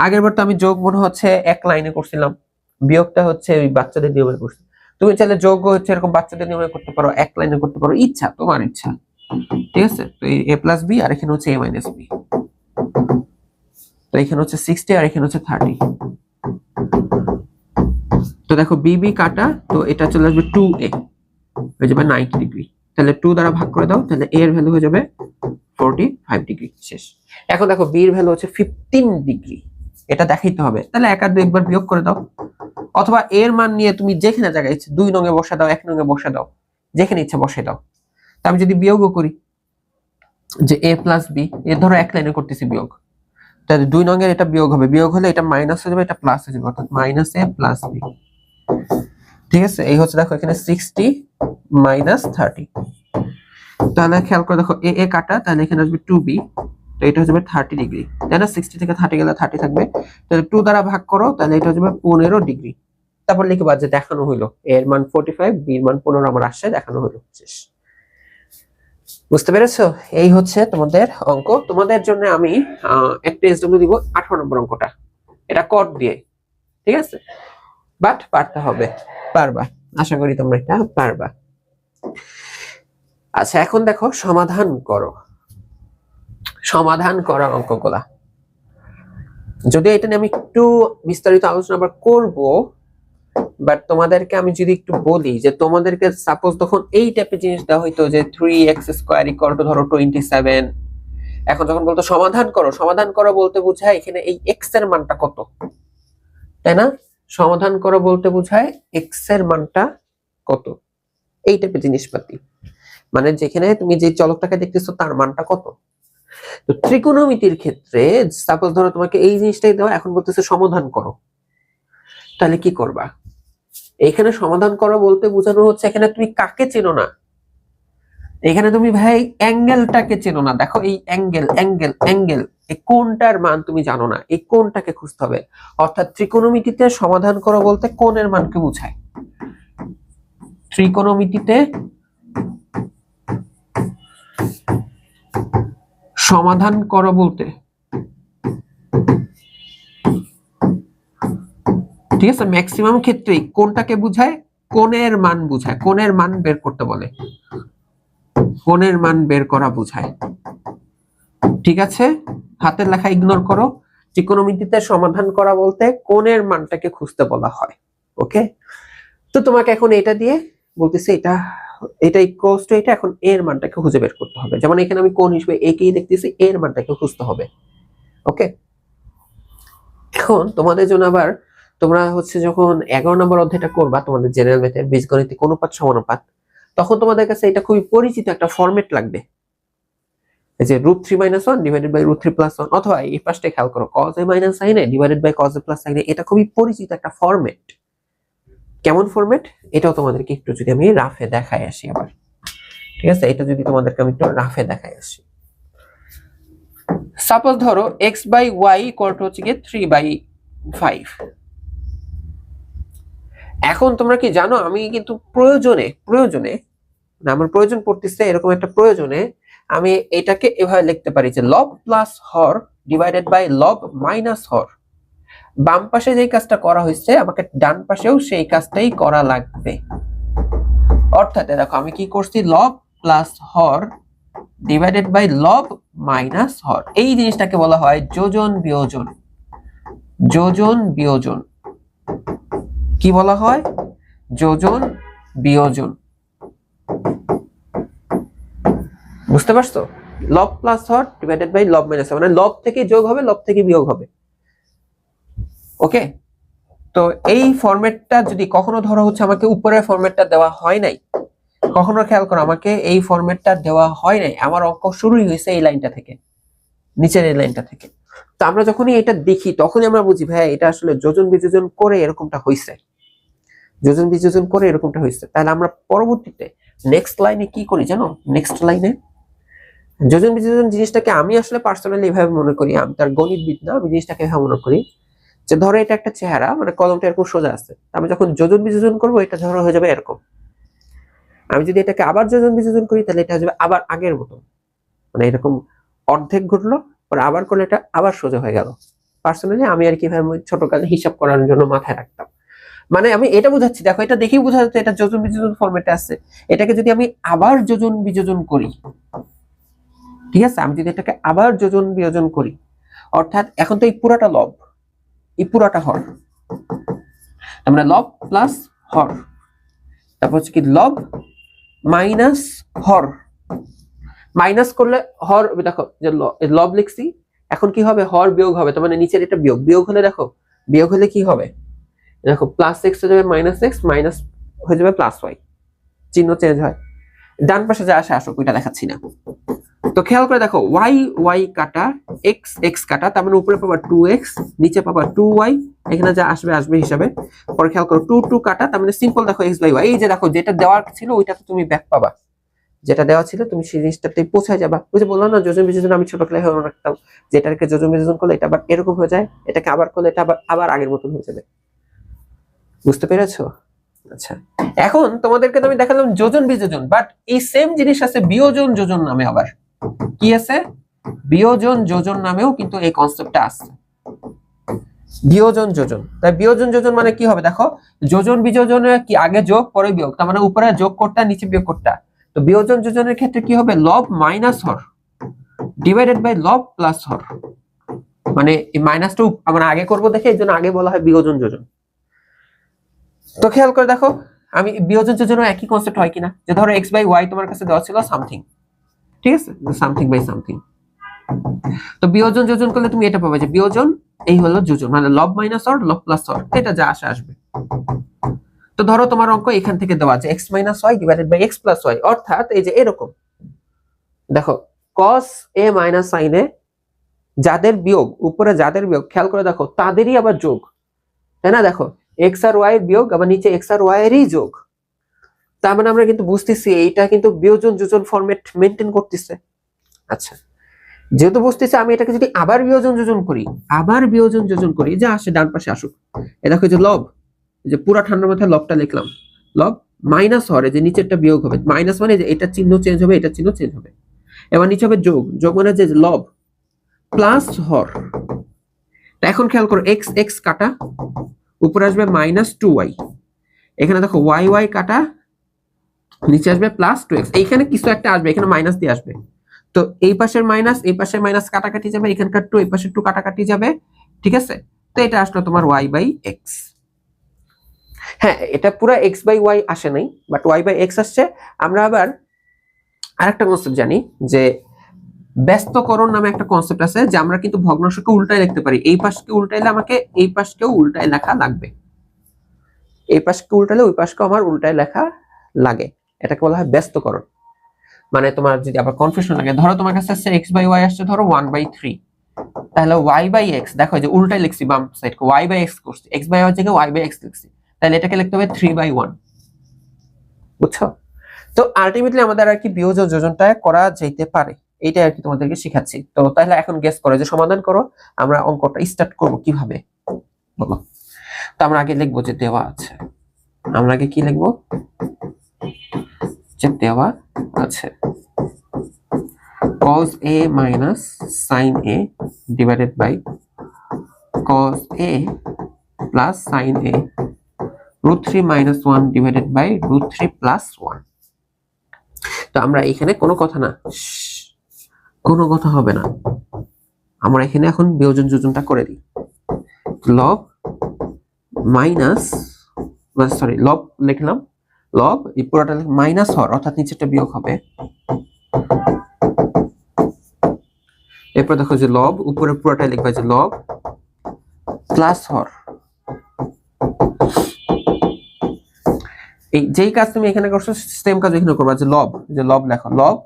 [SPEAKER 1] আগের বার তো আমি যোগ মনে হচ্ছে এক লাইনে করছিলাম, বিয়োগটা হচ্ছে ওই বাচ্চাদের নিয়মে করছি। তুমি চাইলে যোগ হচ্ছে এরকম বাচ্চাদের নিয়মে করতে পারো, এক লাইনে করতে পারো, ইচ্ছা তোমার ইচ্ছা, ঠিক আছে? তো এই a plus b আর এখানে হচ্ছে a minus b, তো এখানে হচ্ছে 60 আর এখানে হচ্ছে 30। তো দেখো b b কাটা, তো এটা চলে আসবে 2a, হয়ে যাবে 90 ডিগ্রি। তাহলে 2 দ্বারা ভাগ করে দাও, তাহলে a এর ভ্যালু হয়ে যাবে 45 ডিগ্রি। শেষ। এখন দেখো b এর ভ্যালু হচ্ছে 15 ডিগ্রি, এটা দেখাইতে হবে। তাহলে 1 আর 2 একবার বিয়োগ করে দাও, অথবা এর মান নিয়ে তুমি যেখানে জায়গায় ইচ্ছে 2 নং এ বসা দাও, 1 নং এ বসা দাও, যেখানে ইচ্ছে বসে দাও। তা আমি যদি বিয়োগও করি যে a plus b, এর ধরো এক লাইনে করতেছি বিয়োগ, তাহলে 2 নং এর এটা বিয়োগ হবে, বিয়োগ হলে এটা মাইনাস হয়ে যাবে, এটা প্লাস হয়ে যাবে, অর্থাৎ -a plus b, ঠিক আছে? এই হচ্ছে দেখো এখানে 60 minus 30। তাহলে খেয়াল করে দেখো a a কাটা, তাহলে এখানে আসবে 2b, তো এটা হয়ে যাবে 30 ডিগ্রি, তাই না? 60 থেকে 30 গেলে 30 থাকবে, তাহলে 2 দ্বারা ভাগ করো, তাহলে এটা হয়ে যাবে 15 ডিগ্রি। তারপর লিখবা যে দেখানো হইলো a এর মান 45, b এর মান 15 আমার আসছে, দেখানো হইলো। শেষ। বুঝতে পেরেছো? এই হচ্ছে তোমাদের অঙ্ক। তোমাদের জন্য আমি একটা এসডব্লিউ দিব 18 নম্বর অঙ্কটা, এটা কট দিয়ে, ঠিক আছে? বাট পারতে হবে, পারবা, আশা করি তোমরা এটা পারবা। আচ্ছা এখন দেখো সমাধান করো, সমাধান করা অঙ্কগুলা। যদি এটা নিয়ে আমি একটু বিস্তারিত আলোচনা আবার করব, বাট তোমাদেরকে আমি যদি একটু বলি যে তোমাদেরকে সাপোজ তখন এই টাইপের জিনিস দেওয়া হইতো যে 3x² = ধরো 27, এখন যখন বলতো সমাধান করো, সমাধান করো বলতে বোঝায় এখানে এই x এর মানটা কত, তাই না? সমাধান করো বলতে বোঝায় x এর মানটা কত, এই টাইপের জিনিসপাতি, মানে যেখানে তুমি যে চলকটাকে দেখতেছো তার মানটা কত। তো ত্রিকোণমিতির ক্ষেত্রে সাপোজ ধরো তোমাকে এই জিনিসটাই দেওয়া, এখন বলতেছে সমাধান করো, তাহলে কি করবা? এখানে সমাধান করো বলতে বোঝানো হচ্ছে এখানে তুমি কাকে চেনো না, এখানে তুমি ভাই অ্যাঙ্গেলটাকে চেনো না। দেখো এই অ্যাঙ্গেল অ্যাঙ্গেল অ্যাঙ্গেল, এই কোণটার মান তুমি জানো না, এই কোণটাকে খুঁজতে হবে। অর্থাৎ ত্রিকোণমিতিতে সমাধান করো বলতে কোণের মানকে বোঝায়। ত্রিকোণমিতিতে সমাধান করো বলতে, ঠিক আছে, ম্যাক্সিমাম ক্ষেত্রেই কোণটাকে বোঝায়, কোণের মান বোঝায়, কোণের মান বের করতে বলে, কোণের মান বের করা বোঝায়। ঠিক আছে, হাতের লেখা ইগনোর করো। ত্রিকোণমিতিতে সমাধান করা বলতে কোণের মানটাকে খুঁজতে বলা হয়। ওকে, তো তোমাকে এখন এটা দিয়ে বলতেছে এটা ইকুয়ালস টু এটা, এখন এর মানটাকে খুঁজে বের করতে হবে। যেমন এখানে আমি কোণ হিসেবে একেই দেখতেছি, এর মানটাকে খুঁজতে হবে। ওকে, এখন তোমাদের জন্য আবার তোমরা হচ্ছে যখন 11 নম্বর অধ্যায়টা করবা তোমাদের জেনারেল ম্যাথের বীজগণিতিক অনুপাত সমানুপাত, তখন তোমাদের কাছে এটা খুবই পরিচিত একটা ফরম্যাট লাগবে, এই যে √3 - 1 ডিভাইডেড বাই √3 + 1, অথবা এই পাশটা খেয়াল করো cos a - sin a divided by cos a + sin a। এটা খুবই পরিচিত একটা ফরম্যাট। কেমন ফরম্যাট এটাও তোমাদেরকে একটু যদি আমি রাফে দেখাই আসি আবার, ঠিক আছে, এটা যদি তোমাদেরকে আমি একটু রাফে দেখাই আসি। সাপোজ ধরো x/y হচ্ছে কি 3/5। এখন তোমরা কি জানো, আমি কিন্তু প্রয়োজনে আমার প্রয়োজন পড়তেছে, এরকম একটা প্রয়োজনে আমি এটাকে এভাবে লিখতে পারি যে লব প্লাস হর ডিভাইডেড বাই লব মাইনাস হর। বাম পাশে যেই কাজটা করা হয়েছে আমাকে ডান পাশেও সেই কাজটাই করা লাগবে। অর্থাৎ দেখো আমি কি করছি, লব প্লাস হর ডিভাইডেড বাই লব মাইনাস হর। এই জিনিসটাকে বলা হয় যোজন বিয়োজন। যোজন বিয়োজন কি বলা হয়? যোজন বিয়োজন। বুঝতে পারছো? লব প্লাস হর ডিভাইডেড বাই লব মাইনাস হর, মানে লব থেকে যোগ হবে, লব থেকে বিয়োগ হবে। ওকে, তো এই ফরম্যাটটা যদি কখনো ধরো হচ্ছে আমাকে উপরের ফরম্যাটটা দেওয়া হয় নাই, কখনো খেয়াল করো আমাকে এই ফরম্যাটটা দেওয়া হয় নাই, আমার অঙ্ক শুরুই হয়েছে এই লাইনটা থেকে, নিচের এই লাইনটা থেকে। তো আমরা যখনই এটা দেখি তখনই আমরা বুঝি ভাই এটা আসলে যোজন বিযোজন করে এরকমটা হয়েছে, যোজন বিযোজন করে এরকমটা হয়েছে। তাহলে আমরা পরবর্তীতে নেক্সট লাইনে কি করি জানো? নেক্সট লাইনে যোজন বিযোজন জিনিসটাকে আমি আসলে পার্সোনালি এভাবে মনে করি, আমি তার গণিতবিদ না, আমি জিনিসটাকে এভাবে মনে করি যে ধরো এটা একটা চেহারা, মানে কলমটা এরকম সোজা আছে, আমি যখন যোজন বিযোজন করবো এটা ধরো হয়ে যাবে এরকম। আমি যদি এটাকে আবার যোজন বিযোজন করি তাহলে এটা হয়ে যাবে আবার আগের মতো, মানে এরকম অর্ধেক ঘটলো পরে আবার করলে এটা আবার সোজা হয়ে গেল। পার্সোনালি আমি আর কি ছোটকালে হিসাব করার জন্য মাথায় রাখতাম। মানে আমি এটা বুঝাচ্ছি, দেখো এটা দেখেই বোঝা যাচ্ছে এটা যোজন বিযোজন ফরম্যাটে আছে। এটাকে যদি আমি আবার যোজন বিযোজন করি, ঠিক আছে, আমি যদি এটাকে আবার যোজন বিয়োজন করি, অর্থাৎ এখন তো এই পুরাটা লব, এই পুরাটা হর, আমরা লব প্লাস হর, তারপর হচ্ছে কি লব মাইনাস হর। মাইনাস করলে হর, দেখো যে লব লিখছি, এখন কি হবে, হর বিয়োগ হবে, তার মানে নিচের এটা বিয়োগ, বিয়োগ হলে দেখো বিয়োগ হলে কি হবে, দেখো প্লাস এক্স হয়ে যাবে মাইনাস এক্স, মাইনাস হয়ে যাবে প্লাস ওয়াই, চিহ্ন চেঞ্জ হয়। ডান পাশে যা আসে আসুক, ওইটা দেখাচ্ছি না। তো খেয়াল করে দেখো ওয়াই ওয়াই কাটা এক্স এক্স কাটা, তার মানে উপরে পাবা 2x, নিচে পাবা 2y, এখানে যা আসবে আসবে হিসাবে। পরে খেয়াল করো 2 2 কাটা, তার মানে সিম্পল দেখো x/y। এই যে দেখো যেটা দেওয়া ছিল ওইটাতে তুমি ব্যাক পাবা, যেটা দেওয়া ছিল তুমি সেই জিনিসটাতে পৌঁছায় যাবা। ওই যে বললাম না যোজন বিযোজন আমি ছোটবেলায় মনে রাখতাম, যেটাকে যোজন বিযোজন করলে এটা আবার এরকম হয়ে যায়, এটাকে আবার করলে এটা আবার আগের মতন হয়ে যাবে। বুঝতে পেরেছো? আচ্ছা, এখন তোমাদেরকে তো আমি দেখালাম যোজন বিযোজন, বাট এই সেম জিনিস আছে বিয়োজন যোজন নামে। আবার কি আছে? বিয়োজন যোজন নামেও কিন্তু এই কনসেপ্টটা আছে, বিয়োজন যোজন। তাই বিয়োজন যোজন মানে কি হবে, দেখো যোজন বিযোজনে কি আগে যোগ পরে বিয়োগ, তার মানে উপরে যোগ করতে নিচে বিয়োগ করতে। তো বিয়োজন যোজনের ক্ষেত্রে কি হবে, লব মাইনাস হর ডিভাইডেড বাই লব প্লাস হর, মানে এই মাইনাসটা আমরা আগে করব দেখে এই জন্য আগে বলা হয় বিয়োজন যোজন। তো খেয়াল করে দেখো আমি বিয়োজন যোজনও একই কনসেপ্ট হয় কিনা, যে ধরো x/y তোমার কাছে দেওয়া ছিল সামথিং, ঠিক আছে, সামথিং বাই সামথিং। তো বিয়োজন যোজন করলে তুমি এটা পাবে যে বিয়োজন এই হলো যোজন, মানে লব মাইনাস হর লব প্লাস হর, এটা যা আসে আসবে। তো ধরো তোমার অঙ্ক এখান থেকে দেওয়া আছে x - y divided by x + y, অর্থাৎ এই যে এরকম দেখো cos a minus sin a, যাদের বিয়োগ উপরে যাদের বিয়োগ খেয়াল করে দেখো তাদেরই আবার যোগ, তাই না? দেখো x আর y এর বিয়োগ আবার নিচে x আর y এরই যোগ, তার মানে আমরা কিন্তু বুঝতেছি এইটা কিন্তু বিয়োজন যোজন ফরম্যাট মেনটেন করতেছে। আচ্ছা, যেহেতু বুঝতেছি আমি এটাকে যদি আবার বিয়োজন যোজন করি যে আসে ডান পাশে আসুক, এ দেখো যে লব, যে পুরা ঠান্ডার মাথায় লবটা লিখলাম, লব মাইনাস হরে যে নিচেরটা বিয়োগ হবে, মাইনাস মানে যে এটা চিহ্ন চেঞ্জ হবে, এটা চিহ্ন চেঞ্জ হবে, এবার নিচে হবে যোগ, যোগ মানে যে লব প্লাস হর। এখন খেয়াল করো এক্স এক্স কাটা, উপরে আসবে -2y, এখানে দেখো ওয়াই ওয়াই কাটা, নিচে আসবে +2x, এইখানে কিছু একটা আসবে, এখানে মাইনাস দিয়ে আসবে, তো এই পাশের মাইনাস কাটাকাটি যাবে, এখানকার 2 এই পাশের 2 কাটাকাটি যাবে, ঠিক আছে? তো এটা আসলো তোমার y/x। হ্যাঁ, এটা পুরো x/y আসে নাই, বাট y/x আসছে। আমরা আবার আরেকটা কনসেপ্ট জানি যে ব্যস্তকরণ নামে একটা কনসেপ্ট আছে, যে আমরা কিন্তু ভগ্নাংশকে উল্টায় লিখতে পারি, এই পাশকে উল্টাইলে আমাকে এই পাশকেও উল্টায় লেখা লাগবে, এই পাশকে উল্টালে ওই পাশকে আমার উল্টায় লেখা লাগে, এটাকে বলা হয় ব্যস্তকরণ। মানে তোমার যদি আবার কনফিউশন লাগে, ধরো তোমার কাছে আসছে x/y আসছে ধরো 1/3, তাহলে y/x দেখো যে উল্টায় লিখছি, বাম সাইড y/x করছি, x/y এর জায়গায় y/x লিখছি, তাহলে এটাকে লিখতে হবে 3/1, বুঝছো? তো আলটিমেটলি আমাদের আর কি বিয়োজন যোজনটা করা যেতে পারে, এইটা আর কি তোমাদেরকে শেখাচ্ছি। তো তাহলে এখন গেস করো, যে সমাধান করো, আমরা অঙ্কটা স্টার্ট করব কিভাবে বলো। তো আমরা আগে লিখবো যে দেওয়া আছে, আমরা আগে কি লিখবো, যে দেওয়া আছে cos a minus sin a divided by cos a plus sin a √3 minus 1 divided by √3 plus 1। তো আমরা এখানে কোনো কথা না, কোনো কথা হবে না, আমরা এখানে এখন বিয়োজন যোজনটা করে দিই। লব মাইনাস, সরি লব লিখলাম, লব এই পুরোটা মাইনাস হর, অর্থাৎ নিচেরটা বিয়োগ হবে, এরপর দেখো যে লব উপরে পুরোটা লিখবা যে লব প্লাস হর। এই যেই কাজ তুমি এখানে করছো সেম কাজ এখানে করবা, যে লব লেখো, লব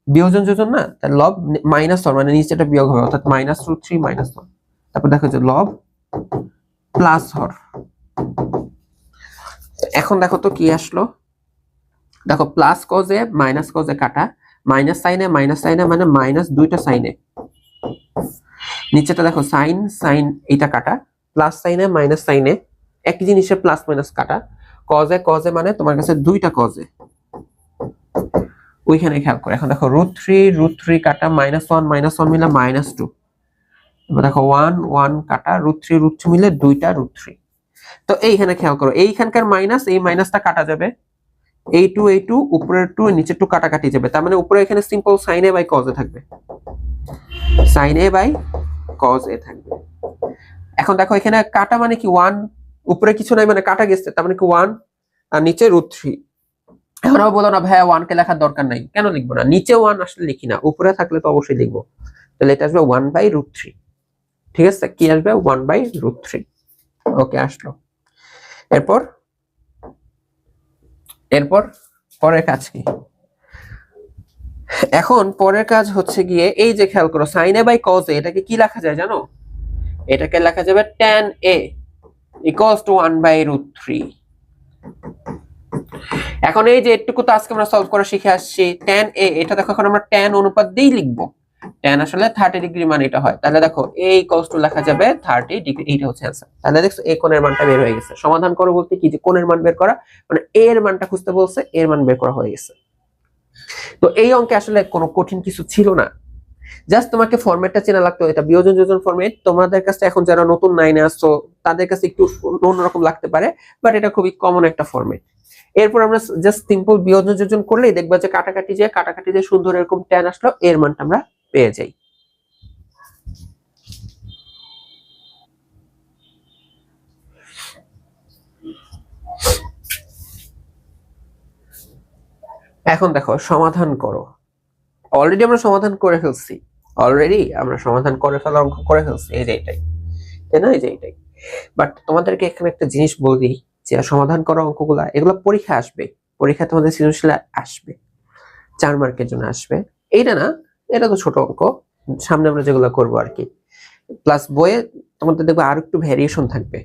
[SPEAKER 1] বিয়োজন যোজন না, তাই লব মাইনাস হর মানে নিচেটা বিয়োগ হবে, অর্থাৎ -√3 - 1। তারপর দেখো যে লব প্লাস হর। এখন দেখো তো কি আসলো, দেখো plus cos a minus cos a কাটা, মাইনাস sin a মানে মাইনাস দুইটা sin a, নিচেটা দেখো sin এটা কাটা, plus sin a minus sin a, একই জিনিসের প্লাস মাইনাস কাটা, cos a মানে তোমার কাছে দুইটা cos a, ওইখানে খেয়াল করে। এখন দেখো √3 কাটা, -1 -1 মিলে -2, এবার দেখো 1 1 কাটা, √3 মিলে দুইটা √3। তো এইখানে খেয়াল করো, এইখানকার মাইনাস এই মাইনাসটা কাটা যাবে, এই 2 উপরের 2 নিচে 2 কাটাকাটি যাবে, তার মানে উপরে এখানে simple sin a by cos a থাকবে, sin a by cos a থাকবে। এখন দেখো এখানে কাটা মানে কি 1, উপরে কিছু নাই মানে কাটা গেছে, তার মানে কি 1 আর নিচে √3। এখন আবার বলো না ভাই 1 কে লেখার দরকার নাই, কেন লিখবো না, নিচে 1 আসলে লিখি না, উপরে থাকলে তো অবশ্যই লিখবো। তাহলে এটা আসবে 1/√3, ঠিক আছে? কি আসবে 1/√3। ওকে, আসলো। এরপর পরের কাজ কি, এখন পরের কাজ হচ্ছে গিয়ে এই যে খেয়াল করো sin a by cos a, এটাকে কি লেখা যায় জানো, এটাকে লেখা যাবে tan a equals to 1/√3। এখন এই যে এটুকু তো আজকে আমরা সলভ করা শিখে আসছি, tan a এটা দেখো এখন আমরা tan অনুপাত দিয়েই লিখবো, tan আসলে 30 ডিগ্রি মান এটা হয়, তাহলে দেখো a equals to লেখা যাবে 30 ডিগ্রি, এইটা হচ্ছে आंसर। তাহলে দেখো এই কোণের মানটা বের হয়ে গেছে। সমাধান করো বলতে কি, যে কোণের মান বের করা, মানে a এর মানটা খুঁজতে বলছে, a এর মান বের করা হয়ে গেছে। তো এই অঙ্কে আসলে কোনো কঠিন কিছু ছিল না, জাস্ট তোমাকে ফরম্যাটটা চেনা লাগতো, এটা বিয়োজন যোজন ফরম্যাট। তোমাদের কাছে এখন যারা নতুন 9 এ আসছো তাদের কাছে একটু অন্যরকম লাগতে পারে, বাট এটা খুবই কমন একটা ফরম্যাট। এরপর আমরা জাস্ট সিম্পল বিয়োজন যোজন করলেই দেখবা যে কাটাকাটি যে সুন্দর এরকম tan আসলো, এর মানটা আমরা পেয়ে যাই। এখন দেখো সমাধান করো, অলরেডি আমরা সমাধান করে ফেলছি, অঙ্ক করে ফেলছি, এই যে এটাই, তাই না, এই যে এটাই। বাট তোমাদেরকে এখানে একটা জিনিস বলি, যে সমাধান করা অঙ্কগুলা এগুলো পরীক্ষা আসবে, পরীক্ষা তোমাদের সৃজনশীল আসবে, 4 মার্কের জন্য আসবে, এইটা না এটা তো ছোট অঙ্ক, সামনে আমরা যেগুলো করবো আর কি। প্লাস বইয়ে তোমাদের দেখবে আর একটু ভ্যারিয়েশন থাকবে।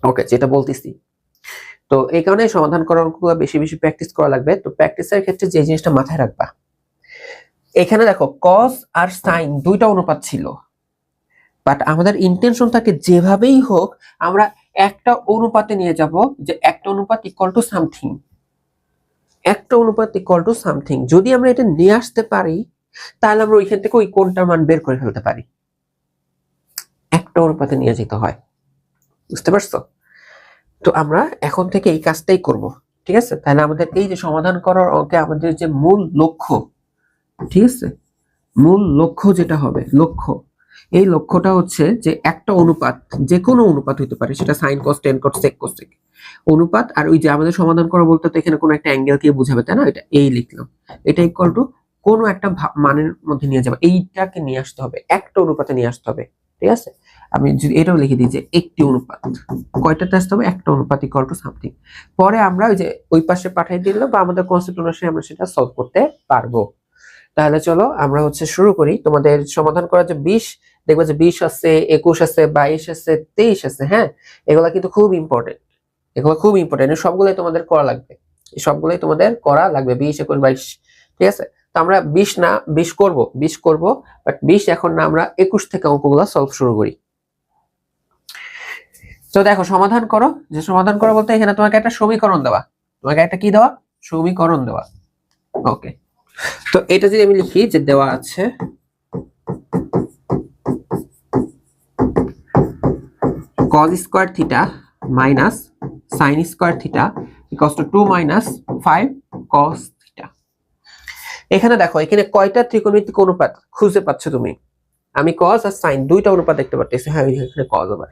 [SPEAKER 1] ওকে, যেটা বলতেছি, তো এই কারণে সমাধান করার অঙ্কগুলো বেশি বেশি প্র্যাকটিস করা লাগবে। তো প্র্যাকটিসের ক্ষেত্রে যে জিনিসটা মাথায় রাখবা, এখানে দেখো কস আর সাইন দুইটা অনুপাত ছিল, বাট আমাদের ইন্টেনশন থাকে যেভাবেই হোক আমরা একটা অনুপাতে নিয়ে যাব, যে একটা অনুপাত ইকুয়াল টু সামথিং, একটা অনুপাত ইকুয়াল টু সামথিং। যদি আমরা এটা নিয়ে আসতে পারি তাহলে আমরা ওইখান থেকে ওই কোনটার মান বের করে ফেলতে পারি। একটা অনুপাতে নিয়ে যেতে হয়, বুঝতে পারছো? তো আমরা এখন থেকে এই কাজটাই করব, ঠিক আছে? তাহলে আমাদের এই যে সমাধান করার অঙ্কে আমাদের যে মূল লক্ষ্য, ঠিক আছে, মূল লক্ষ্য যেটা হবে, লক্ষ্য, এই লক্ষ্যটা হচ্ছে যে একটা অনুপাত, যে কোনো অনুপাত হতে পারে, সেটা সাইন কস টেন কস সেক কস সেক অনুপাত, আর ওই যে আমাদের সমাধান করা বলতে তো এখানে কোনো একটা অ্যাঙ্গেলকে বোঝাবে, তাই না? এটা এই লিখলাম, এটা ইকুয়াল টু কোনো একটা মানের মধ্যে নিয়ে যাবে, এইটাকে নিয়ে আসতে হবে, একটা অনুপাতে নিয়ে আসতে হবে, ঠিক আছে? আমি যদি এটাও লিখে দিই যে একটি অনুপাত, কয়টাতে আসতে হবে? একটা অনুপাত ইকুয়াল টু সামথিং। পরে আমরা ওই যে ওই পাশে পাঠিয়ে দিলে বা আমাদের কনসেপ্ট অনুসারে আমরা সেটা সলভ করতে পারবো। তাহলে চলো আমরা হচ্ছে শুরু করি। তোমাদের সমাধান করা যে 20, দেখবে যে 20 আছে, 21 আছে, 22 আছে, 23 আছে, হ্যাঁ, এগুলা কিন্তু খুব ইম্পর্টেন্ট, এগুলো খুব ইম্পর্টেন্ট, সবগুলোই তোমাদের করা লাগবে, সবগুলোই তোমাদের করা লাগবে, 20 21 22, ঠিক আছে? তো আমরা 20 না 20 করব, 20 করব, বাট 20 এখন না, আমরা 21 থেকে অঙ্কগুলো সলভ শুরু করি। তো দেখো সমাধান করো, যে সমাধান করো বলতে এখানে তোমাকে একটা সমীকরণ দেওয়া, তোমাকে একটা কি দেওয়া? সমীকরণ দেওয়া। ওকে, তো এটা যদি আমি লিখি যে দেওয়া আছে cos square theta minus sin square theta equals two 2 minus 5 cos theta. এখানে দেখো এখানে কয়টা ত্রিকোণমিতিক অনুপাত খুঁজে পাচ্ছ তুমি? আমি cos আর sin দুইটা অনুপাত দেখতে পাচ্ছি, হ্যাঁ এখানে cos আবার।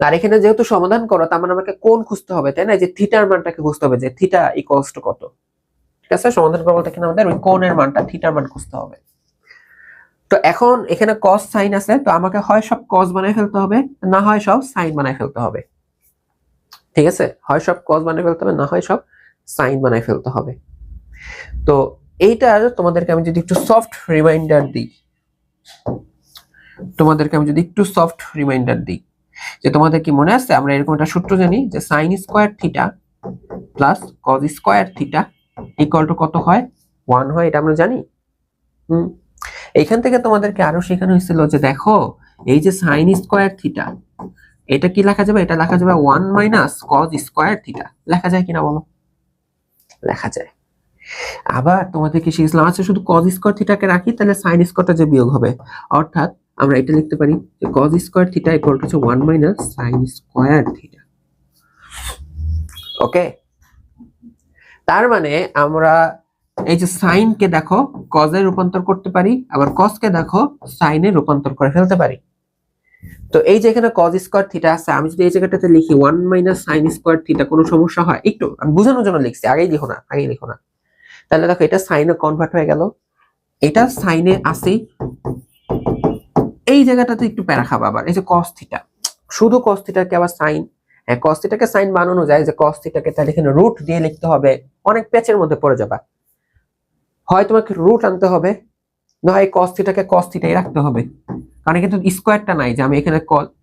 [SPEAKER 1] আর এখানে যেহেতু সমাধান করো তার মানে আমাকে কোণ খুঁজতে হবে, তাই না? যে থিটার মানটাকে খুঁজতে হবে, যে থিটা ইকুয়ালস টু কত, ঠিক আছে? সমাধান করবো বলতে এখানে আমাদের ওই কোণের মানটা, থিটার মান খুঁজতে হবে। তো এখন এখানে cos sin আছে, তো আমাকে হয় সব cos বানাই ফেলতে হবে, না হয় সব sin বানাই ফেলতে হবে, ঠিক আছে? হয় সব cos বানাই ফেলতে হবে, না হয় সব sin বানাই ফেলতে হবে। তো এইটার তোমাদেরকে আমি যদি একটু সফট রিমাইন্ডার দিই, তোমাদেরকে আমি যদি একটু সফট রিমাইন্ডার দিই, যে তোমাদের কি মনে আছে আমরা এরকম একটা সূত্র জানি যে sin square theta plus cos square theta equal two কত হয়? 1 হয়, এটা আমরা জানি। এইখান থেকে তোমাদেরকে আরো শেখানো হয়েছিল যে দেখো এই যে sin স্কয়ার থিটা, এটা কি লেখা যাবে? এটা লেখা যাবে 1 মাইনাস cos স্কয়ার থিটা, লেখা যায় কিনা বলো? লেখা যায়। আবার তোমাদেরকে শিখেছিলাম আচ্ছা শুধু cos স্কয়ার থিটাকে রাখি, তাহলে sin স্কয়ারটা যে বিয়োগ হবে, অর্থাৎ আমরা এটা লিখতে পারি যে cos square theta equal to 1 minus sin square theta. Okay, তার মানে আমরা এই যে sin কে দেখো cos এ রূপান্তর করতে পারি, আবার cos কে দেখো sin এ রূপান্তর করে ফেলতে পারি। তো এই যে এখানে cos স্কয়ার থিটা আছে, আমি যদি এই জায়গাটাতে লিখি 1 মাইনাস sin স্কয়ার থিটা, কোনো সমস্যা হয়? একটু আমি বোঝানোর জন্য লিখছি, আগেই লিখো না, আগেই লিখো না। তাহলে দেখো এটা sin এ কনভার্ট হয়ে গেল, এটা sin এ আসেই, এই জায়গাটাতে একটু প্যারা খাবা। আবার এই যে cos থিটা, শুধু cos থিটাকে আবার sin, হ্যাঁ cos থিটাকে sin বানানো যায়, যে cos থিটাকে তাহলে এখানে রুট দিয়ে লিখতে হবে, অনেক প্যাচের মধ্যে পড়ে যাবা। হয় তোমাকে রুট আনতে হবে, না হয় cos থিটাকে cos থিটাই রাখতে হবে, কারণ কিন্তু স্কয়ারটা নাই যে আমি এখানে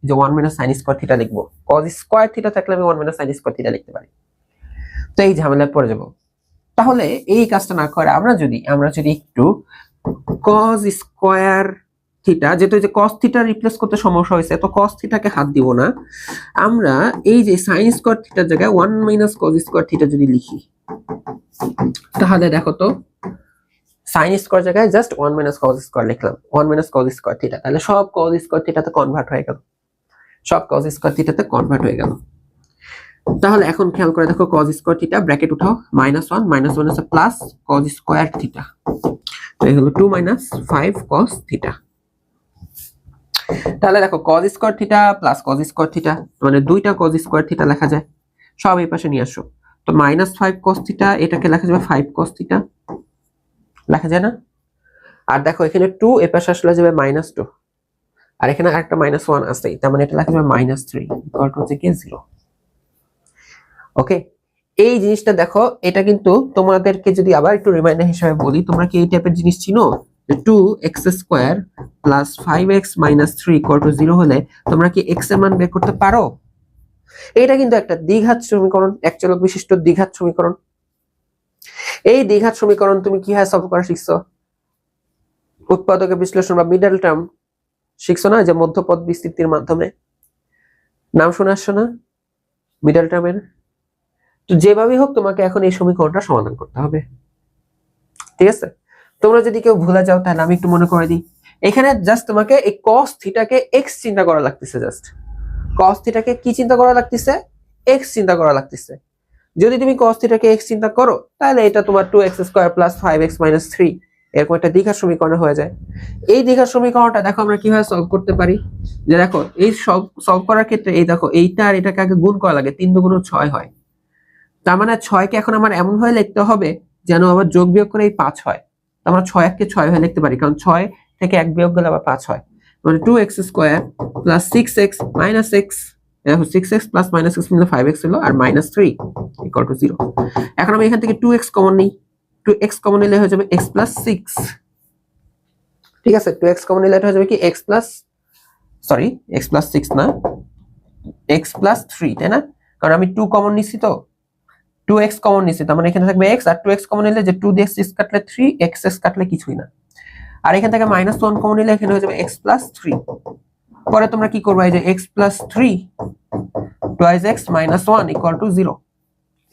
[SPEAKER 1] যে 1 মাইনাস sin স্কয়ার থিটা লিখবো। cos স্কয়ার থিটা থাকলে আমি 1 মাইনাস sin স্কয়ার থিটা লিখতে পারি। তো এই ঝামেলায় পড়ে যাব। তাহলে এই কাজটা না করে আমরা যদি একটু cos স্কয়ার থিটা, যেহেতু যে cos থিটা রিপ্লেস করতে সমস্যা হয়েছে, তো cos থিটাকে হাত দিব না, আমরা এই যে sin স্কয়ার থিটার জায়গায় 1 মাইনাস cos স্কয়ার থিটা যদি লিখি, তাহলে দেখো তো sin স্কয়ার জায়গায় জাস্ট 1 মাইনাস cos স্কয়ার লিখলাম, 1 মাইনাস cos স্কয়ার থিটা, তাহলে সব cos স্কয়ার থিটাতে কনভার্ট হয়ে গেল, সব cos স্কয়ার থিটাতে কনভার্ট হয়ে গেল। তাহলে এখন খেয়াল করে দেখো cos স্কয়ার থিটা ব্র্যাকেট উঠাও, -1 আছে প্লাস cos স্কয়ার থিটা, তো এই হলো 2 মাইনাস 5 cos থিটা। তাহলে দেখো cos square theta plus cos square theta, মানে দুইটা cos স্কয়ার থিটা লেখা যায়, সব এই পাশে নিয়ে আসো। তো -5 cos থিটা, এটাকে লেখা যাবে 5 cos থিটা, লেখা যায় না? আর দেখো এখানে 2 এই পাশে আসলে যাবে -2, আর এখানে আরেকটা -1 আছে, তার মানে এটা লেখা যাবে -3 ইকুয়াল টু হচ্ছে কি 0। ওকে, এই জিনিসটা দেখো, এটা কিন্তু তোমাদেরকে যদি আবার একটু রিমাইন্ডার হিসেবে বলি, তোমরা কি এই টাইপের জিনিস চিনো যে 2x² plus 5x minus 3 equal to 0 হলে তোমরা কি x এর মান বের করতে পারো? এটা কিন্তু একটা দ্বিঘাত সমীকরণ, এক চলক বিশিষ্ট দ্বিঘাত সমীকরণ। এই দ্বিঘাত সমীকরণ তুমি কিভাবে সলভ করা শিখছো? উৎপাদকের বিশ্লেষণ বা মিডল টার্ম শিখছো না, যে মধ্যপদ বিস্তৃতির মাধ্যমে। নাম শুনে আসছো না মিডল টার্মের? তো যেভাবেই হোক তোমাকে এখন এই সমীকরণটা সমাধান করতে হবে, ঠিক আছে? তোমরা যদি কেউ ভুলে যাও তাহলে আমি একটু মনে করে দিই। এখানে জাস্ট তোমাকে এই cos থিটাকে x চিন্তা করা লাগতেছে। জাস্ট cos থিটাকে কি চিন্তা করা লাগতেছে? x চিন্তা করা লাগতেছে। যদি তুমি cos থিটাকে x চিন্তা করো তাহলে এটা তোমার 2x² প্লাস 5x মাইনাস 3 এরকম একটা দ্বিঘাত সমীকরণ হয়ে যায়। এই দ্বিঘাত সমীকরণটা দেখো আমরা কিভাবে সলভ করতে পারি। যে দেখো এই সলভ করার ক্ষেত্রে এই দেখো এইটা আর এটাকে আগে গুণ করা লাগে, 3 দুগুণ 6 হয়। তার মানে 6 কে এখন আমার এমন ভাবে লিখতে হবে যেন আবার যোগ বিয়োগ করে এই 5 হয়। আমরা 6 কে 6 ভাবে লিখতে পারি, কারণ 6 থেকে 1 বিয়োগ গেলে আবার 5 হয়। মানে 2x² plus 6x minus x, দেখো 6x প্লাস মাইনাস x মিলে 5x হলো, আর মাইনাস 3 ইকুয়াল টু 0। এখন আমি এখান থেকে 2x কমন নিই, 2x কমন নিলে হয়ে যাবে x প্লাস 6, ঠিক আছে? 2x কমন নিলে এটা হয়ে যাবে কি x প্লাস x প্লাস 6 না, x প্লাস 3, তাই না? কারণ আমি 2 কমন নিছি, তো 2x কমন নিছি, তার মানে এখানে থাকবে x, আর 2x কমন নিলে যে 2 দিয়ে 6 কাটলে 3, x কাটলে কিছুই না। আর এখান থেকে -1 কমন নিলে এখানে হয়ে যাবে x প্লাস 3। পরে তোমরা কি করবে, এই যে x plus 3 twice x minus 1 equal to 0।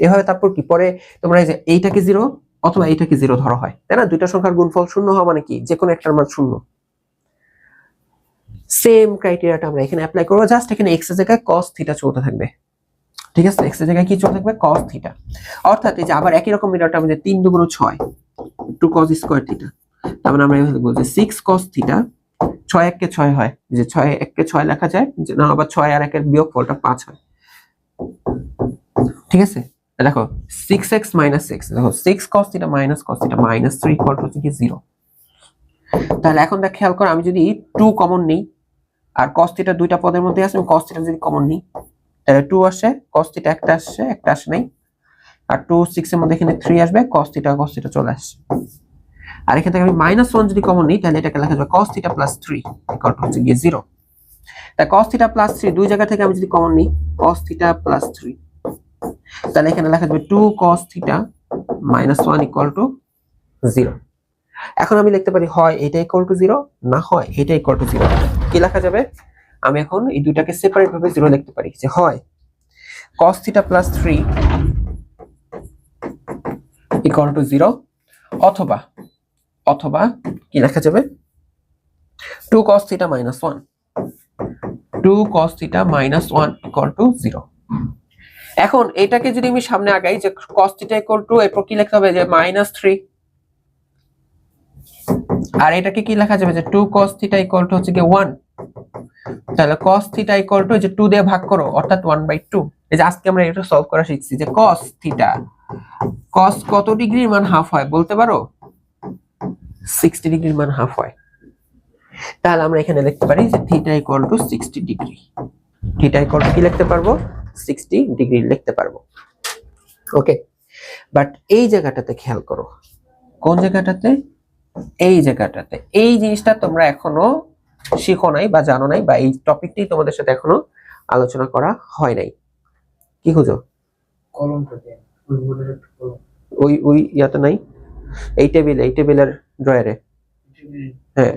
[SPEAKER 1] এভাবে তারপর কি পরে তোমরা এই যে এইটাকে 0 অথবা এইটাকে 0 ধরা হয়, তাই না? দুইটা সংখ্যার গুণফল শূন্য হওয়া মানে কি, যে কোনো একটার মান শূন্য। সেম ক্রাইটেরিয়াটা আমরা এখানে অ্যাপ্লাই করব। জাস্ট এখানে x এর জায়গায় cos থিটা চলতে থাকবে, ঠিক আছে? x এর জায়গায় কি চলতে থাকবে? cos theta. অর্থাৎ এই যে আবার একই রকম মিটারটা আমাদের 3 দুগুণ 6 2 cos স্কয়ার থিটা। তার মানে আমরা এভাবে বলছি 6 cos থিটা। 6 1 কে 6 হয়, যে 6 1 কে 6 লেখা যায়, যে না আবার 6 আর 1 এর বিয়োগফলটা 5 হয়, ঠিক আছে? দেখো 6x মাইনাস 6, দেখো 6 cos theta minus cos theta minus 3 equal to কি 0। তাহলে এখন দেখ খেয়াল কর, আমি যদি 2 কমন নিই, আর cos থিটা দুইটা পদের মধ্যে আছে, আমি cos থিটা যদি কমন নিই তাহলে 2 আসে, cos থিটা একটা আসে নাই, আর 2 6 এর মধ্যে এখানে 3 আসবে, cos থিটা চলে আসে। আর এখান থেকে আমি -1 যদি কমন নিই তাহলে এটাকে লেখা যাবে cos theta plus 3 equal to হচ্ছে গিয়ে 0। তাই cos থিটা প্লাস 3 দুই জায়গা থেকে আমি যদি কমন নিই cos থিটা প্লাস 3, তাহলে এখানে লেখা যাবে 2 cos theta minus 1 equal to 0। এখন আমি লিখতে পারি হয় এটা ইকুয়াল টু 0, না হয় এটা ইকুয়াল টু 0। কি লেখা যাবে? আমি এখন এই দুটাকে সেপারেট ভাবে 0 লিখতে পারি, যে হয় cos theta plus 3 equal to 0, অথবা কি লেখা যাবে 2 cos theta minus 1, 2 cos theta minus 1 equal to 0। এখন এটাকে যদি আমি সামনে আগাই, যে cos থিটা ইকুয়াল টু, এরপর কি লিখতে হবে, যে -3, আর এটাকে কি লেখা যাবে, যে 2 cos থিটা ইকুয়াল টু হচ্ছে কি 1। তাহলে cos থিটা ইকুয়াল টু, যে 2 দিয়ে ভাগ করো, অর্থাৎ 1/2। এই যে আজকে আমরা এটা সলভ করা শিখছি, যে cos থিটা, cos কত ডিগ্রির মান হাফ হয় বলতে পারো? 60 ডিগ্রির মান হাফ হয়। তাহলে আমরা এখানে লিখতে পারি যে theta equal two 60 degree. Theta equal two কি লিখতে পারবো? 60 ডিগ্রি লিখতে পারবো। ওকে, বাট এই জায়গাটাতে খেয়াল করো। কোন জায়গাটাতে? এই জায়গাটাতে। এই জিনিসটা তোমরা এখনো শিখো নাই বা জানো নাই, বা এই টপিকটি তোমাদের সাথে এখনো আলোচনা করা হয় নাই। কি খুঁজো?
[SPEAKER 2] কলমটাতে
[SPEAKER 1] ওই ইয়াতে নাই, এই টেবিলের ড্রয়ারে। হ্যাঁ,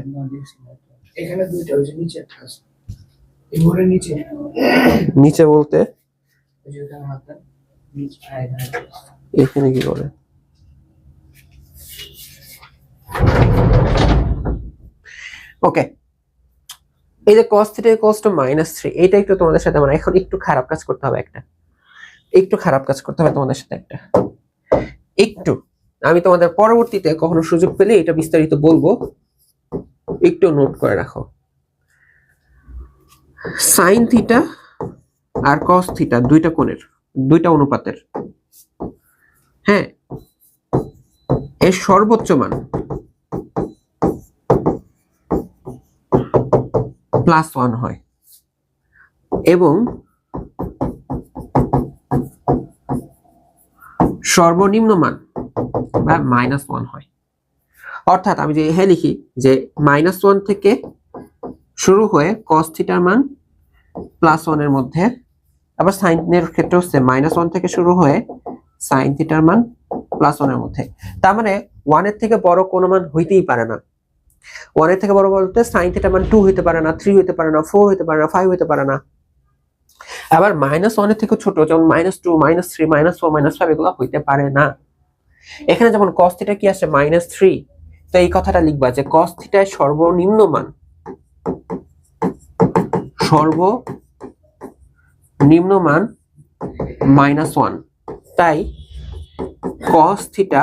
[SPEAKER 2] এখানে দুইটা, ওই যে নিচে একটা আছে, এই ঘরের নিচে।
[SPEAKER 1] নিচে বলতে
[SPEAKER 2] ওই যে এখানে হাতটা নিচে
[SPEAKER 1] এখানে কি করে? ওকে, এই যে cos থিটা ইকুয়ালস টু -3, এটা একটু তোমাদের সাথে মানে এখন একটু খারাপ কাজ করতে হবে, তোমাদের সাথে একটু। আমি তোমাদের পরবর্তীতে কখনো সুযোগ পেলে এটা বিস্তারিত বলবো, একটু নোট করে রাখো। sin থিটা আর cos থিটা দুইটা কোণের, দুইটা অনুপাতের, হ্যাঁ, এর সর্বোচ্চ মান +1 হয় এবং সর্বনিম্ন মান বা -1 হয়। অর্থাৎ আমি যে লিখি যে -1 থেকে শুরু হয়ে cos থিটার মান +1 এর মধ্যে, আবার সাইনের ক্ষেত্রে হচ্ছে -1 থেকে শুরু হয়ে sin থিটার মান +1 এর মধ্যে। তার মানে 1 এর থেকে বড় কোনো মান হইতেই পারে না। 1 এর থেকে বড় বলতে sin থিটার মান 2 হইতে পারে না, 3 হইতে পারে না, 4 হইতে পারে না, 5 হইতে পারে না। আবার -1 এর থেকে ছোট যেমন -2, -3, -4, -5 এগুলো হইতে পারে না। এখানে যেমন cos থিটা কি আসে -3, তো এই কথাটা লিখবা যে cos থিটার সর্বনিম্ন মান -1, তাই cos থিটা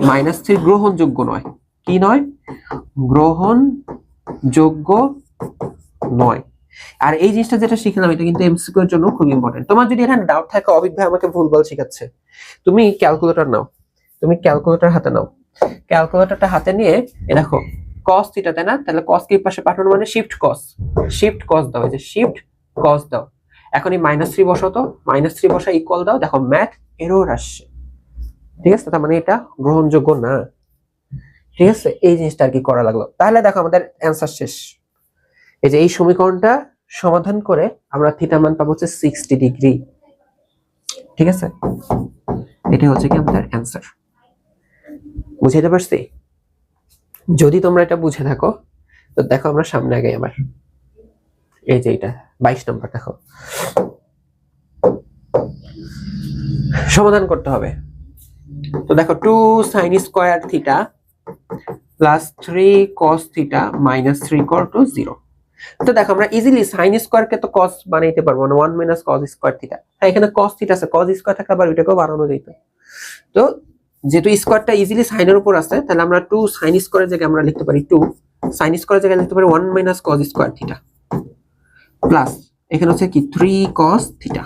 [SPEAKER 1] -3 গ্রহণযোগ্য নয়। কি নয়? গ্রহণযোগ্য নয়। আর এই জিনিসটা যেটা শিখলাম এটা কিন্তু এমসিকিউ এর জন্য খুব ইম্পর্টেন্ট। তোমার যদি এখানে ডাউট থাকে, অভিক ভাই আমাকে ভুলভাল শেখাচ্ছে, তুমি ক্যালকুলেটর নাও, তুমি ক্যালকুলেটর হাতে নাও, ক্যালকুলেটরটা হাতে নিয়ে দেখো cos থিটা, তাই না? তাহলে cos কে পাশে পাঠানো মানে শিফট cos দাও, এই যে শিফট cos দাও। এখন এই -3 বসাও তো, -3 বসা ইকুয়াল দাও, দেখো ম্যাথ এরর আসছে। ঠিক আছে, তার মানে এটা গ্রহণযোগ্য না। ঠিক আছে, এই জিনিসটা আর কি করা লাগলো। তাহলে দেখো আমাদের অ্যান্সার শেষ। এই যে এই সমীকরণটা সমাধান করে আমরা থিটা মান পাবো হচ্ছে 60 ডিগ্রি। ঠিক আছে, এটা হচ্ছে কি আমাদের অ্যান্সার। বুঝাইতে পারছি? যদি তোমরা এটা বুঝে থাকো তো দেখো আমরা সামনে আগে আবার এই যে এটা 22 নম্বর দেখো, সমাধান করতে হবে। তো দেখো 2 sin square theta plus 3 cos theta minus 3 equal to 0। তো দেখো আমরা ইজিলি sin স্কয়ার কে তো cos বানাইতে পারবো না, 1 মাইনাস cos স্কয়ার থিটা। হ্যাঁ, এখানে cos থিটা আছে, cos স্কয়ার থাকলে আবার ওইটাকেও বানানো যেত। তো যেহেতু স্কয়ারটা ইজিলি sin এর উপর আছে, তাহলে আমরা 2 sin স্কয়ারের জায়গায় আমরা লিখতে পারি 2 sin স্কয়ারের জায়গায় লিখতে পারি 1 minus cos square theta plus এখানে হচ্ছে কি 3 cos থিটা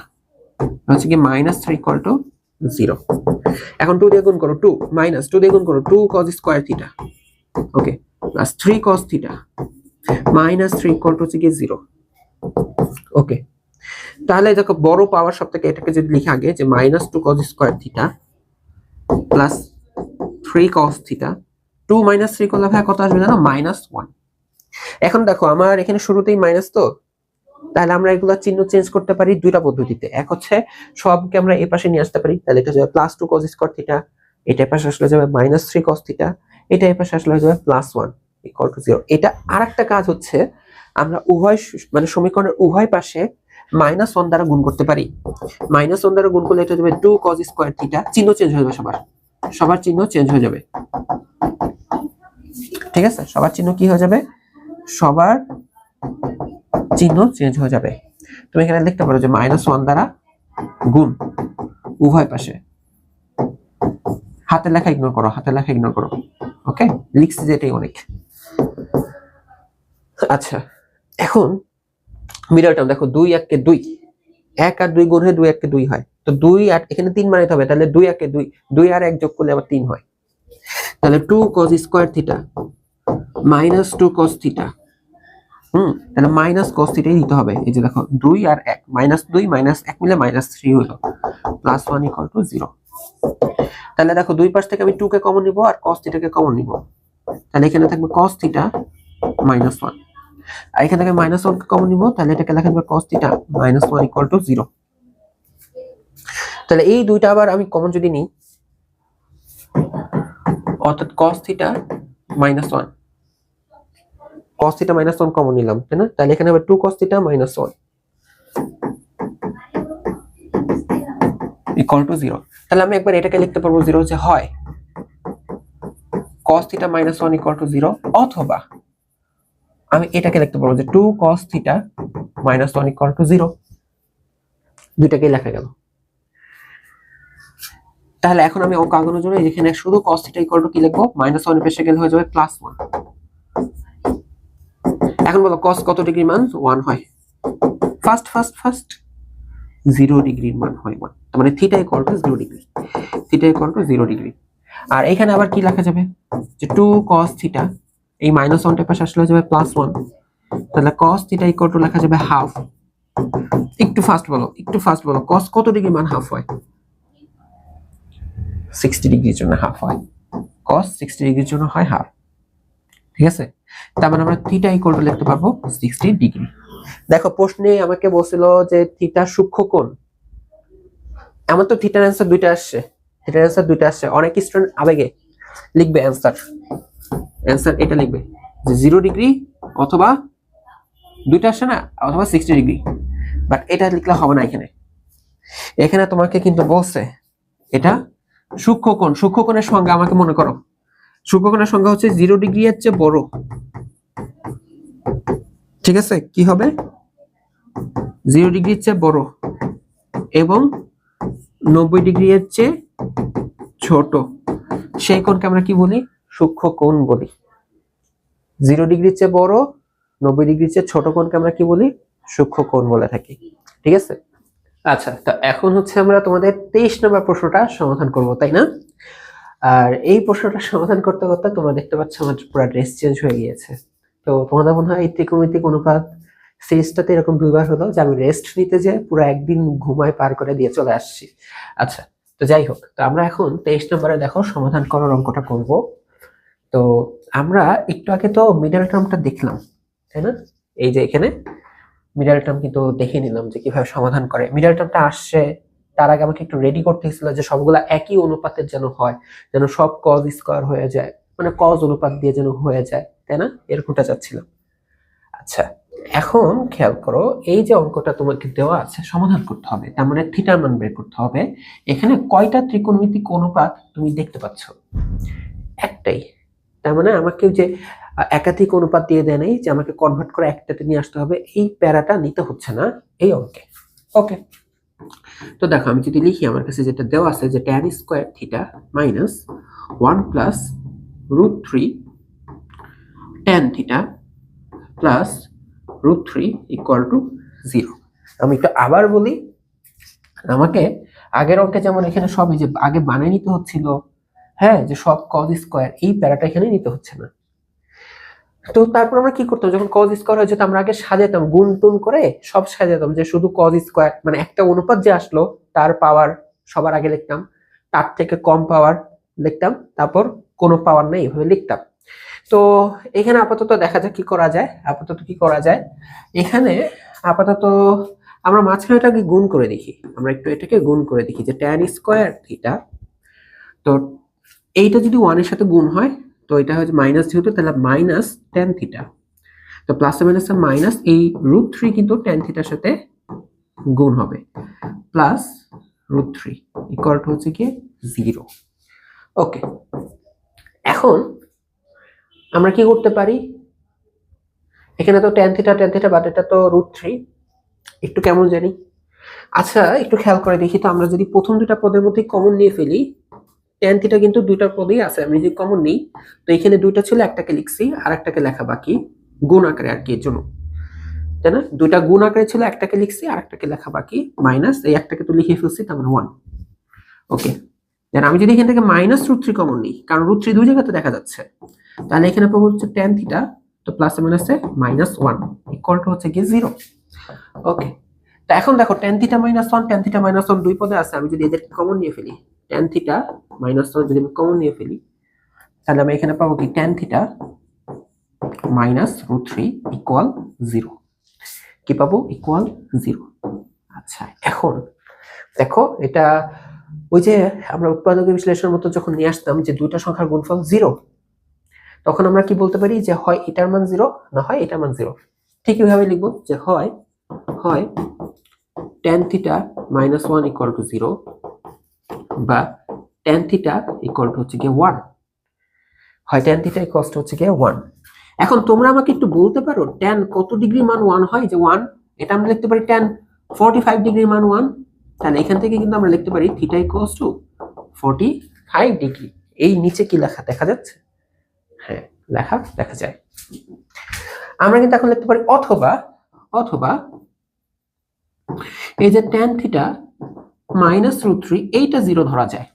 [SPEAKER 1] হচ্ছে কি মাইনাস 3 ইকুয়াল টু 0। এখন 2 দিয়ে গুণ করো, 2 মাইনাস 2 দিয়ে গুণ করো 2 cos square theta, okay, plus 3 cos theta minus 3 equal to হচ্ছে কি 0। ওকে, তাহলে দেখো বড় পাওয়ার সব থেকে এটাকে যদি লিখি আগে যে -2 cos square theta plus 3 cos theta, 2 - 3 করলে ভাই কত আসবে জানো? -1। এখন দেখো আমার এখানে শুরুতেই মাইনাস, তো তাহলে আমরা এগুলা চিহ্ন চেঞ্জ করতে পারি দুইটা পদ্ধতিতে। এক হচ্ছে সবকে আমরা এই পাশে নিয়ে আসতে পারি, তাহলে এটা যাবে +2 cos স্কয়ার থিটা, এটা পাশে আসলে যাবে -3 cos থিটা, এটা এই পাশে আসলে যাবে +1 ইকুয়াল টু 0। এটা আরেকটা কাজ হচ্ছে আমরা উভয় মানে সমীকরণের উভয় পাশে -1 দ্বারা গুণ করতে পারি। -1 দ্বারা গুণ করলে এটা যাবে 2 cos স্কয়ার থিটা, চিহ্ন চেঞ্জ হয়ে যাবে, সবার চিহ্ন চেঞ্জ হয়ে যাবে। ঠিক আছে, সবার চিহ্ন কি হয়ে যাবে? সবার চিহ্ন চেঞ্জ হয়ে যাবে। তুমি এখানে লিখতে পারো যে -1 দ্বারা গুণ উভয় পাশে, হাতের লেখা ইগনোর করো, হাতের লেখা ইগনোর করো। ওকে, লিখছি যে এটাই অনেক। আচ্ছা, এখন মিডল টার্ম দেখো 2 1 কে 2, 1 আর 2 গুণ হয়ে 2 1 কে 2 হয়, তো 2 আর এখানে 3 বানাইতে হবে, তাহলে 2 1 কে 2, 2 আর 1 যোগ করলে আবার 3 হয়। তাহলে 2 cos square theta -2 cos theta, তাহলে মাইনাস cos থিটাই দিতে হবে। এই যে দেখো 2 আর 1, -2 -1 মিলে -3 হলো, +1 ইকুয়াল টু 0। তাহলে দেখো দুই পাশ থেকে আমি 2 কে কমন নিব আর cos থিটাকে কমন নিব, তাহলে এখানে থাকবে cos থিটা -1, আর এখান থেকে -1 কে কমন নিব, তাহলে এটাকে লেখা যাবে cos থিটা -1 ইকুয়াল টু 0। তাহলে এই দুইটা আবার আমি কমন যদি নিই, অর্থাৎ cos theta -1, cos theta -1 common নিলাম, তাই না? তাহলে এখানে হবে 2 cos থিটা -1 ইকুয়াল টু 0। তাহলে আমি একবার এটাকে লিখতে পারবো 0 যে হয় cos থিটা -1 ইকুয়াল টু 0, অথবা আমি এটাকে লিখতে পারবো যে 2 cos থিটা -1 ইকুয়াল টু 0। দুইটাকেই লেখা গেল। তাহলে এখন আমি অঙ্ক আগানোর জন্য এখানে শুধু cos থিটা ইকুয়াল টু কি লিখবো? -1 এর পাশে গেলে হয়ে যাবে +1। এখন বলো cos কত ডিগ্রি মান 1 হয়? ফার্স্ট 0 ডিগ্রির মান হয় 1, তার মানে theta equal to 0 degree, theta equal to 0 degree. আর এখানে আবার কি লেখা যাবে যে 2 cos থিটা, এই -1 টার পাশে আসলে যাবে +1, তাহলে cos থিটা ইকুয়াল টু লেখা যাবে হাফ। একটু ফাস্ট বলো cos কত ডিগ্রি মান হাফ হয়? 60 ডিগ্রির জন্য হাফ হয়। cos 60 ডিগ্রির জন্য হয় হাফ। ঠিক আছে, তার মানে আমরা থিটা ইকুয়াল টু লিখতে পারবো 60 ডিগ্রি। দেখো প্রশ্নে আমাকে বলছিল যে থিটা সূক্ষ্ম কোণ, আমার তো থিটার অ্যান্সার দুইটা আসছে, থিটার অ্যান্সার দুইটা আসছে। অনেক স্টুডেন্ট আবেগে লিখবে অ্যান্সার এটা লিখবে যে 0 ডিগ্রি অথবা দুইটা আসছে না, অথবা 60 ডিগ্রি, বাট এটা লিখলে হবে না। এখানে তোমাকে কিন্তু বলছে এটা সূক্ষ্ম কোণ। সূক্ষ্ম কোণের সংজ্ঞা আমাকে মনে করো, সূক্ষ্ম কোণের সংজ্ঞা হচ্ছে 0 ডিগ্রি এর চেয়ে বড়। ঠিক আছে, কি হবে? 0 ডিগ্রির চেয়ে বড় এবং 90 ডিগ্রি এর চেয়ে ছোট, সেই কোণকে আমরা কি বলি? সূক্ষ্ম কোণ বলি। 0 ডিগ্রির চেয়ে বড়, 90 ডিগ্রির চেয়ে ছোট কোণকে আমরা কি বলি? সূক্ষ্ম কোণ বলে থাকি। ঠিক আছে, আচ্ছা, তো এখন হচ্ছে আমরা তোমাদের 23 নম্বর প্রশ্নটা সমাধান করব, তাই না? আর এই প্রশ্নটা সমাধান করতে করতে তোমরা দেখতে পাচ্ছ আমার পুরো ড্রেস চেঞ্জ হয়ে গিয়েছে। তো তোমাদের মনে হয় এই ত্রিকোণমিতিক অনুপাত সিরিজটাতে এরকম দুইবার হলো যে আমি রেস্ট নিতে যে পুরো একদিন ঘুমায় পার করে দিয়ে চলে আসছি। আচ্ছা, তো যাই হোক, তো আমরা এখন 23 নম্বরে দেখো সমাধান করার অঙ্কটা করব। তো আমরা একটু আগে তো মিডল টার্মটা দেখলাম, তাই না? এই যে এখানে মিডল টার্ম কিন্তু দেখে নিলাম যে কিভাবে সমাধান করে। মিডল টার্মটা আসছে তার আগে আমাকে একটু রেডি করতে হয়েছিল যে সবগুলা একই অনুপাতের যেন হয়, যেন সব কজ স্কয়ার হয়ে যায়, মানে কজ অনুপাত দিয়ে যেন হয়ে যায়, তাই না? এরকমটা চাচ্ছিলাম। আচ্ছা, এখন খেয়াল করো, এই যে অঙ্কটা তোমাকে দেওয়া আছে সমাধান করতে হবে, তার মানে থিটার মান বের করতে হবে। এখানে কয়টা ত্রিকোণমিতিক অনুপাত তুমি দেখতে পাচ্ছ? একটাই। তার মানে আমাকে যে একাধিক অনুপাত দিয়ে দেয় নাই যে আমাকে কনভার্ট করে একটাতে নিয়ে আসতে হবে, এই প্যারাটা নিতে হচ্ছে না এই অঙ্কে। ওকে, তো দেখো আমি যদি লিখি, আমার কাছে যেটা দেওয়া আছে যে tan square theta minus 1 plus √3 tan theta plus √3 equal to 0। আমি একটু আবার বলি, আমাকে আগের অঙ্কে যেমন এখানে সবই যে আগে বানিয়ে নিতে হচ্ছিল, হ্যাঁ, যে সব কজ স্কয়ার, এই প্যারাটা এখানে নিতে হচ্ছে না। তো তারপর আমরা কি করতাম, যখন কজ স্কয়ার হয়ে যেত আমরা আগে সাজাতাম, গুণ টুন করে সব সাজাতাম, যে শুধু কজ স্কয়ার মানে একটা অনুপাত যে আসলো তার পাওয়ার সবার আগে লিখতাম, তার থেকে কম পাওয়ার লিখতাম, তারপর কোনো পাওয়ার নেই এভাবে লিখতাম। তো এখানে আপাতত দেখা যাক কি করা যায়। এখানে আপাতত আমরা মাঝখানেটাকে গুণ করে দেখি, আমরা একটু এটাকে গুণ করে দেখি যে tan স্কয়ার থিটা, তো এইটা যদি 1 এর সাথে গুণ হয় তো এটা হচ্ছে মাইনাস, যেহেতু তাহলে মাইনাস tan থিটা, তো প্লাস মাইনাস মাইনাস, এই √3 কিন্তু tan থিটার সাথে গুণ হবে, প্লাস √3 ইকুয়াল টু হচ্ছে কি 0। ওকে, এখন আমরা কি করতে পারি, এখানে তো tan থিটা বাট এটা তো √3, একটু কেমন জানি। আচ্ছা, একটু খেয়াল করে দেখি তো, আমরা যদি প্রথম দুটা পদের মধ্যে কমন নিয়ে ফেলি, tan থিটা কিন্তু দুইটা পদেই আছে, আমি যদি কমন নিই তো এখানে দুইটা ছিল, একটাকে লিখছি আর একটাকে লেখা বাকি, গুণ আকারে আর কি, এর জন্য, তাই না? দুইটা গুণ আকারে ছিল, একটাকে লিখছি আর একটাকে লেখা বাকি, মাইনাস এই একটাকে তো লিখে ফেলছি, তার মানে 1। ওকে, দেন আমি যদি এখান থেকে মাইনাস √3 কমন নিই, কারণ √3 দুই জায়গাতে দেখা যাচ্ছে, তাহলে এখানে পাবো হচ্ছে tan থিটা, তো প্লাস মাইনাসে -1 ইকুয়াল টু হচ্ছে কি 0। ওকে, তো এখন দেখো tan থিটা -1 দুই পদে আছে, আমি যদি এদেরকে কমন নিয়ে ফেলি, tan থিটা -1 যদি আমি কমন নিয়ে ফেলি, তাহলে আমি এখানে পাবো কি tan থিটা -√3 ইকুয়াল 0। কি পাবো? ইকুয়াল 0। আচ্ছা, এখন দেখো এটা ওই যে আমরা উৎপাদক বিশ্লেষণের মতো যখন নিয়ে আসতাম যে দুইটা সংখ্যার গুণফল 0, তখন আমরা কি বলতে পারি যে হয় এটার মান 0 না হয় এটার মান 0। ঠিক এইভাবে লিখবো যে হয় tan থিটা -1 ইকুয়াল টু 0 বা tan থিটা ইকুয়াল টু হচ্ছে গিয়ে 1, হয় tan থিটা ইকুয়াল টু হচ্ছে গিয়ে 1। এখন তোমরা আমাকে একটু বলতে পারো tan কত ডিগ্রি মান 1 হয়, যে 1, এটা আমরা লিখতে পারি tan 45 ডিগ্রি মান 1, তাহলে এখান থেকে কিন্তু আমরা লিখতে পারি থিটা ইকুয়াল টু 45 ডিগ্রি। এই নিচে কি লেখা দেখা যাচ্ছে? হ্যাঁ, লেখা দেখা যায়। আমরা কিন্তু এখন লিখতে পারি অথবা এই যে tan থিটা -√3 এইটা 0 ধরা যায়,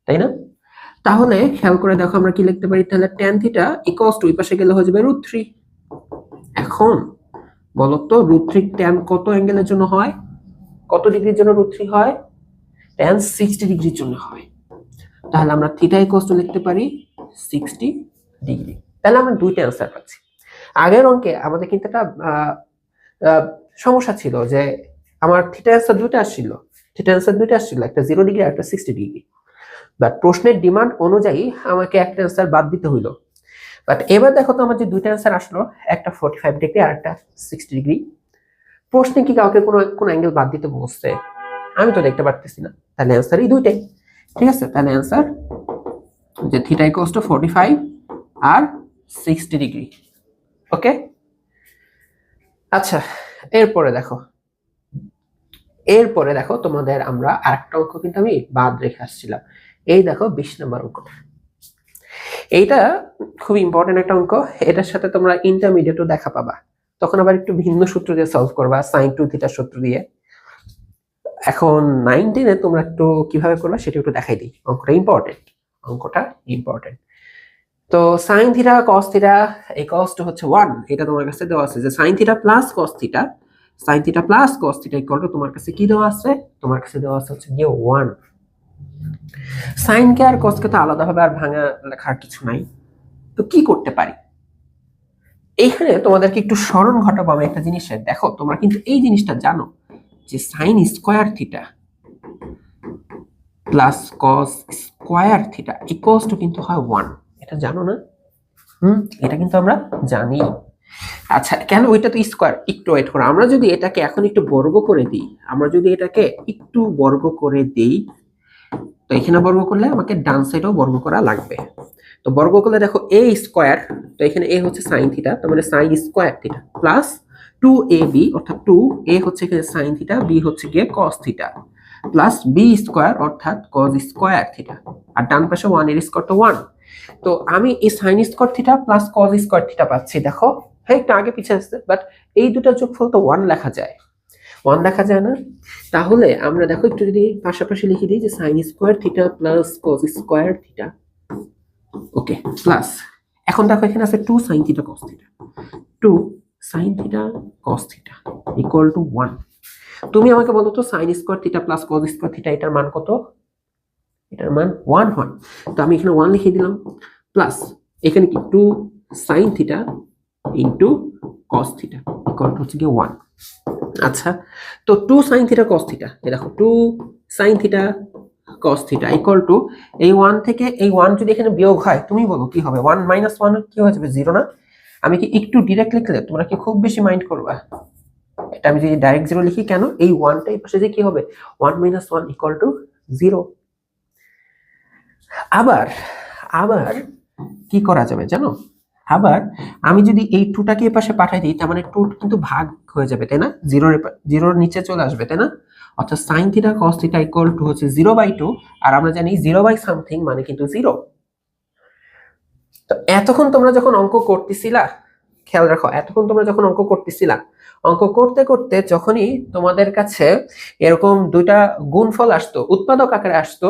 [SPEAKER 1] তাই না? তাহলে খেয়াল করে দেখো আমরা কি লিখতে পারি, তাহলে tan থিটা ইকুয়ালস টু এই পাশে গেলে হয়ে যাবে √3। এখন বলো তো √3 tan কত অ্যাঙ্গেলের জন্য হয়, কত ডিগ্রির জন্য √3 হয়? tan 60 ডিগ্রির জন্য হয়। তাহলে আমরা থিটা ইকুয়ালস টু লিখতে পারি 60 ডিগ্রি। তাহলে আমরা দুইটা অ্যান্সার পাচ্ছি। আগের অঙ্কে আমাদের কিন্তু একটা সমস্যা ছিল যে আমার থিটা অ্যান্সার দুইটা আসছিল, একটা 0 ডিগ্রি আর একটা 60 ডিগ্রি। বাট প্রশ্নের ডিমান্ড অনুযায়ী আমাকে একটা অ্যান্সার বাদ দিতে হইলো। বাট এবার দেখো তো আমার যে দুইটা অ্যান্সার আসলো, একটা 45 ডিগ্রি আর একটা 60 ডিগ্রি। প্রশ্নে কি কাউকে কোন অ্যাঙ্গেল বাদ দিতে বলছে? আমি তো দেখতে পারতেছি না। তাহলে অ্যান্সারই দুইটাই, ঠিক আছে। তাহলে অ্যান্সার যে থিটা ইকুয়ালস টু 45 আর 60 ডিগ্রি। ওকে, আচ্ছা এরপরে দেখো তোমাদের আমরা আরেকটা অঙ্ক কিন্তু আমি বাদ রেখে আসছিলাম। এই দেখো 20 নম্বর অঙ্কটা। এইটা খুব ইম্পর্টেন্ট একটা অঙ্ক। এটার সাথে তোমরা ইন্টারমিডিয়েটও দেখা পাবা, তখন আবার একটু ভিন্ন সূত্র দিয়ে সলভ করবা, sin 2 থিটা সূত্র দিয়ে। এখন 19-এ তোমরা একটু কিভাবে করবা সেটা একটু দেখাই দিই। অঙ্কটা ইম্পর্টেন্ট। তো sin থিটা cos থিটা এই cosটা হচ্ছে 1, এটা তোমার কাছে দেওয়া আছে যে sin theta plus cos theta equal two তোমার কাছে কি দেওয়া আছে? তোমার কাছে দেওয়া আছে হচ্ছে গিয়ে 1। sin কে আর cos কে তো আলাদাভাবে আর ভাঙা লেখার কিছু নাই। তো কি করতে পারি? এইখানে তোমাদেরকে একটু স্মরণ ঘটাবো আমি একটা জিনিসের। দেখো তোমরা কিন্তু এই জিনিসটা জানো যে sin square theta plus cos square theta equals two কিন্তু হয় 1। এটা জানো না? এটা কিন্তু আমরা জানি। আচ্ছা, কেন? ওইটা তো স্কয়ার। একটু ওয়েট করো, আমরা যদি এটাকে এখন একটু বর্গ করে দিই, তো এখানে বর্গ করলে আমাকে ডান সাইডেও বর্গ করা লাগবে। তো বর্গ করলে দেখো a স্কয়ার, তো এখানে a হচ্ছে sin থিটা, তার মানে sin square theta plus 2ab, অর্থাৎ 2a হচ্ছে এখানে sin থিটা, b হচ্ছে গিয়ে cos theta, plus b square অর্থাৎ cos স্কয়ার থিটা, আর ডান পাশে 1 এর স্কয়ার তো 1। তো আমি এই sin square theta plus cos square theta পাচ্ছি। দেখো হ্যাঁ, একটু আগে পিছিয়ে আসছে, বাট এই দুটো যোগফল তো 1 লেখা যায় না? তাহলে আমরা দেখো একটু যদি পাশাপাশি লিখে দিই যে sin square theta plus cos square theta, okay, plus এখন দেখো এখানে আছে 2 sin theta cos theta, 2 sin theta cos theta equal to 1। তুমি আমাকে বলো তো sin square theta plus cos square theta এটার মান কত? এটার মান 1 হয়। তো আমি এখানে 1 লিখে দিলাম, প্লাস এখানে কি 2 sin theta into cos theta equal two হচ্ছে কি 1। আচ্ছা, তো 2 sin থিটা cos থিটা, এই দেখো 2 sin theta cos theta equal two এই 1 থেকে এই 1 যদি এখানে বিয়োগ হয়, তুমি বলো কি হবে? 1 মাইনাস 1 কি হয়ে যাবে? 0 না? আমি কি একটু ডাইরেক্ট লিখলে তোমরা কি খুব বেশি মাইন্ড করবা? এটা আমি যদি ডাইরেক্ট 0 লিখি, কেন? এই 1টা এই পাশে যে কি হবে? 1 মাইনাস 1 ইকুয়াল টু 0। আবার কি করা যাবে জানো? আবার আমি যদি এই 2টাকে এই পাশে পাঠাই দিই, তার মানে 2 কিন্তু ভাগ হয়ে যাবে, তাই না? 0 নিচে চলে আসবে, তাই না? অর্থাৎ sin theta cos theta equal two হচ্ছে 0/2, আর আমরা জানি 0/something মানে কিন্তু 0। তো এতক্ষণ তোমরা যখন অঙ্ক করতেছিলা, খেয়াল রাখো, অঙ্ক করতে করতে যখনই তোমাদের কাছে এরকম দুইটা গুণফল আসতো, উৎপাদক আকারে আসতো,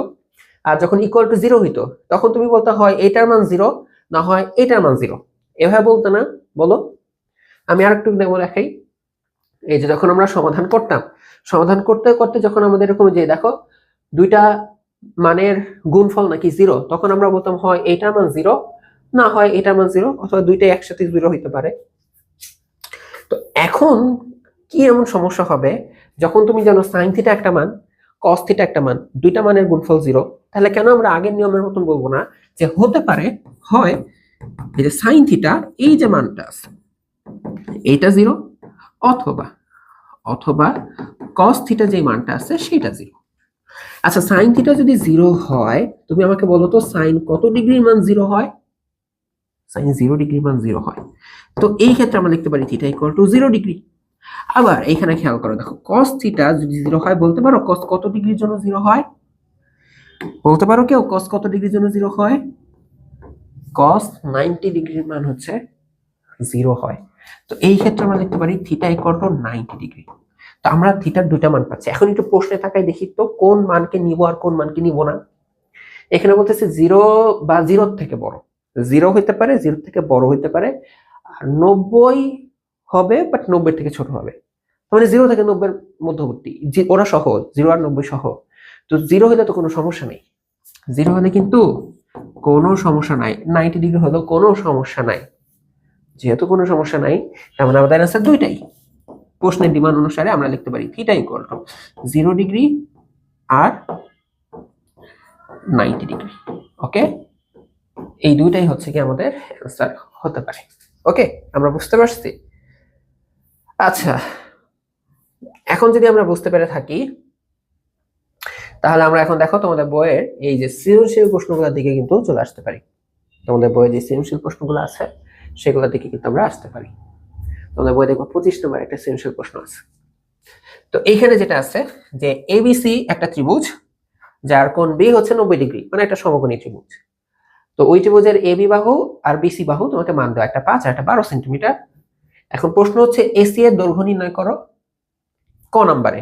[SPEAKER 1] আর যখন ইকুয়াল টু 0 হইতো, তখন তুমি বলতে হয় এটার মান 0, না হয় এটার মান 0, এভাবে বলতো না? বলো। আমি আরেকটু দেখাই। এই যে যখন আমরা সমাধান করতে করতে যখন আমাদের এরকম যে দেখো দুইটা মানের গুণফল নাকি 0, তখন আমরা বলতাম হয় এটার মান 0, না হয় এটার মান 0, অথবা দুইটাই একসাথে 0 হইতে পারে। তো এখন কি এমন সমস্যা হবে যখন তুমি জানো sin থিটা একটা মান, cos থিটা একটা মান, দুইটা মানের গুণফল 0, তাহলে কেন আমরা আগের নিয়মের মতন বলবো না যে হতে পারে হয় এই যে sin থিটা এই যে মানটা আছে এইটা 0, অথবা cos থিটা যে মানটা আছে সেটা 0। আচ্ছা, sin থিটা যদি 0 হয়, তুমি আমাকে বলো তো sin কত ডিগ্রির মান 0 হয়? sin 0 ডিগ্রির মান 0 হয়। তো এই ক্ষেত্রে আমরা লিখতে পারি থিটা ইকুয়াল টু 0 ডিগ্রি। আবার এখানে খেয়াল করো, দেখো cos থিটা যদি 0 হয়, বলতে পারো cos কত ডিগ্রির জন্য 0 হয়? বলতে পারো কেউ cos কত ডিগ্রির জন্য 0 হয়? cos 90 ডিগ্রির মান হচ্ছে 0 হয়। তো এই ক্ষেত্রে আমরা লিখতে পারি থিটা ইকুয়াল টু 90 ডিগ্রি। তো আমরা থিটার দুইটা মান পাচ্ছি। এখন একটু প্রশ্নে তাকাই দেখি তো কোন মানকে নিব আর কোন মানকে নিব না। এখানে বলতেছে 0 বা 0 থেকে বড়, 0 হইতে পারে, 0 থেকে বড় হইতে পারে, আর 90 হবে বাট 90 থেকে ছোট হবে। মানে 0 থেকে 90 এর মধ্যবর্তী, ওরা সহ 0 আর 90 সহ। তো 0 হইলে তো কোনো সমস্যা নেই, 0 হলে কিন্তু কোনো সমস্যা নাই, 90 ডিগ্রি হলেও কোনো সমস্যা নাই। যেহেতু কোনো সমস্যা নাই, তার মানে আমাদের অ্যান্সার দুইটাই। প্রশ্নের ডিমান্ড অনুসারে আমরা লিখতে পারি থিটা ইকুয়াল টু 0 ডিগ্রি আর 90 ডিগ্রি। ওকে, এই দুইটাই হচ্ছে কি আমাদের অ্যান্সার হতে পারে। ওকে, আমরা বুঝতে পারছি। আচ্ছা, এখন যদি আমরা বুঝতে পেরে থাকি, তাহলে আমরা এখন দেখো তোমাদের বইয়ের এই যে সৃজনশীল প্রশ্নগুলোর দিকে কিন্তু চলে আসতে পারি। তোমাদের বইয়ে যে সৃজনশীল প্রশ্নগুলো আছে সেগুলোর দিকে কিন্তু আমরা আসতে পারি। তোমাদের বই দেখো 25 নম্বর একটা সৃজনশীল প্রশ্ন আছে। তো এইখানে যেটা আছে যে এবিসি একটা ত্রিভুজ যার কোণ বি হচ্ছে 90 ডিগ্রি, মানে একটা সমকোণী ত্রিভুজ। তো ওই ত্রিভুজের এবি বাহু আর বিসি বাহু তোমাকে মান দেওয়া, একটা 5 আর একটা 12 সেন্টিমিটার। এখন প্রশ্ন হচ্ছে এসি এর দৈর্ঘ্য নির্ণয় করো ক নাম্বারে।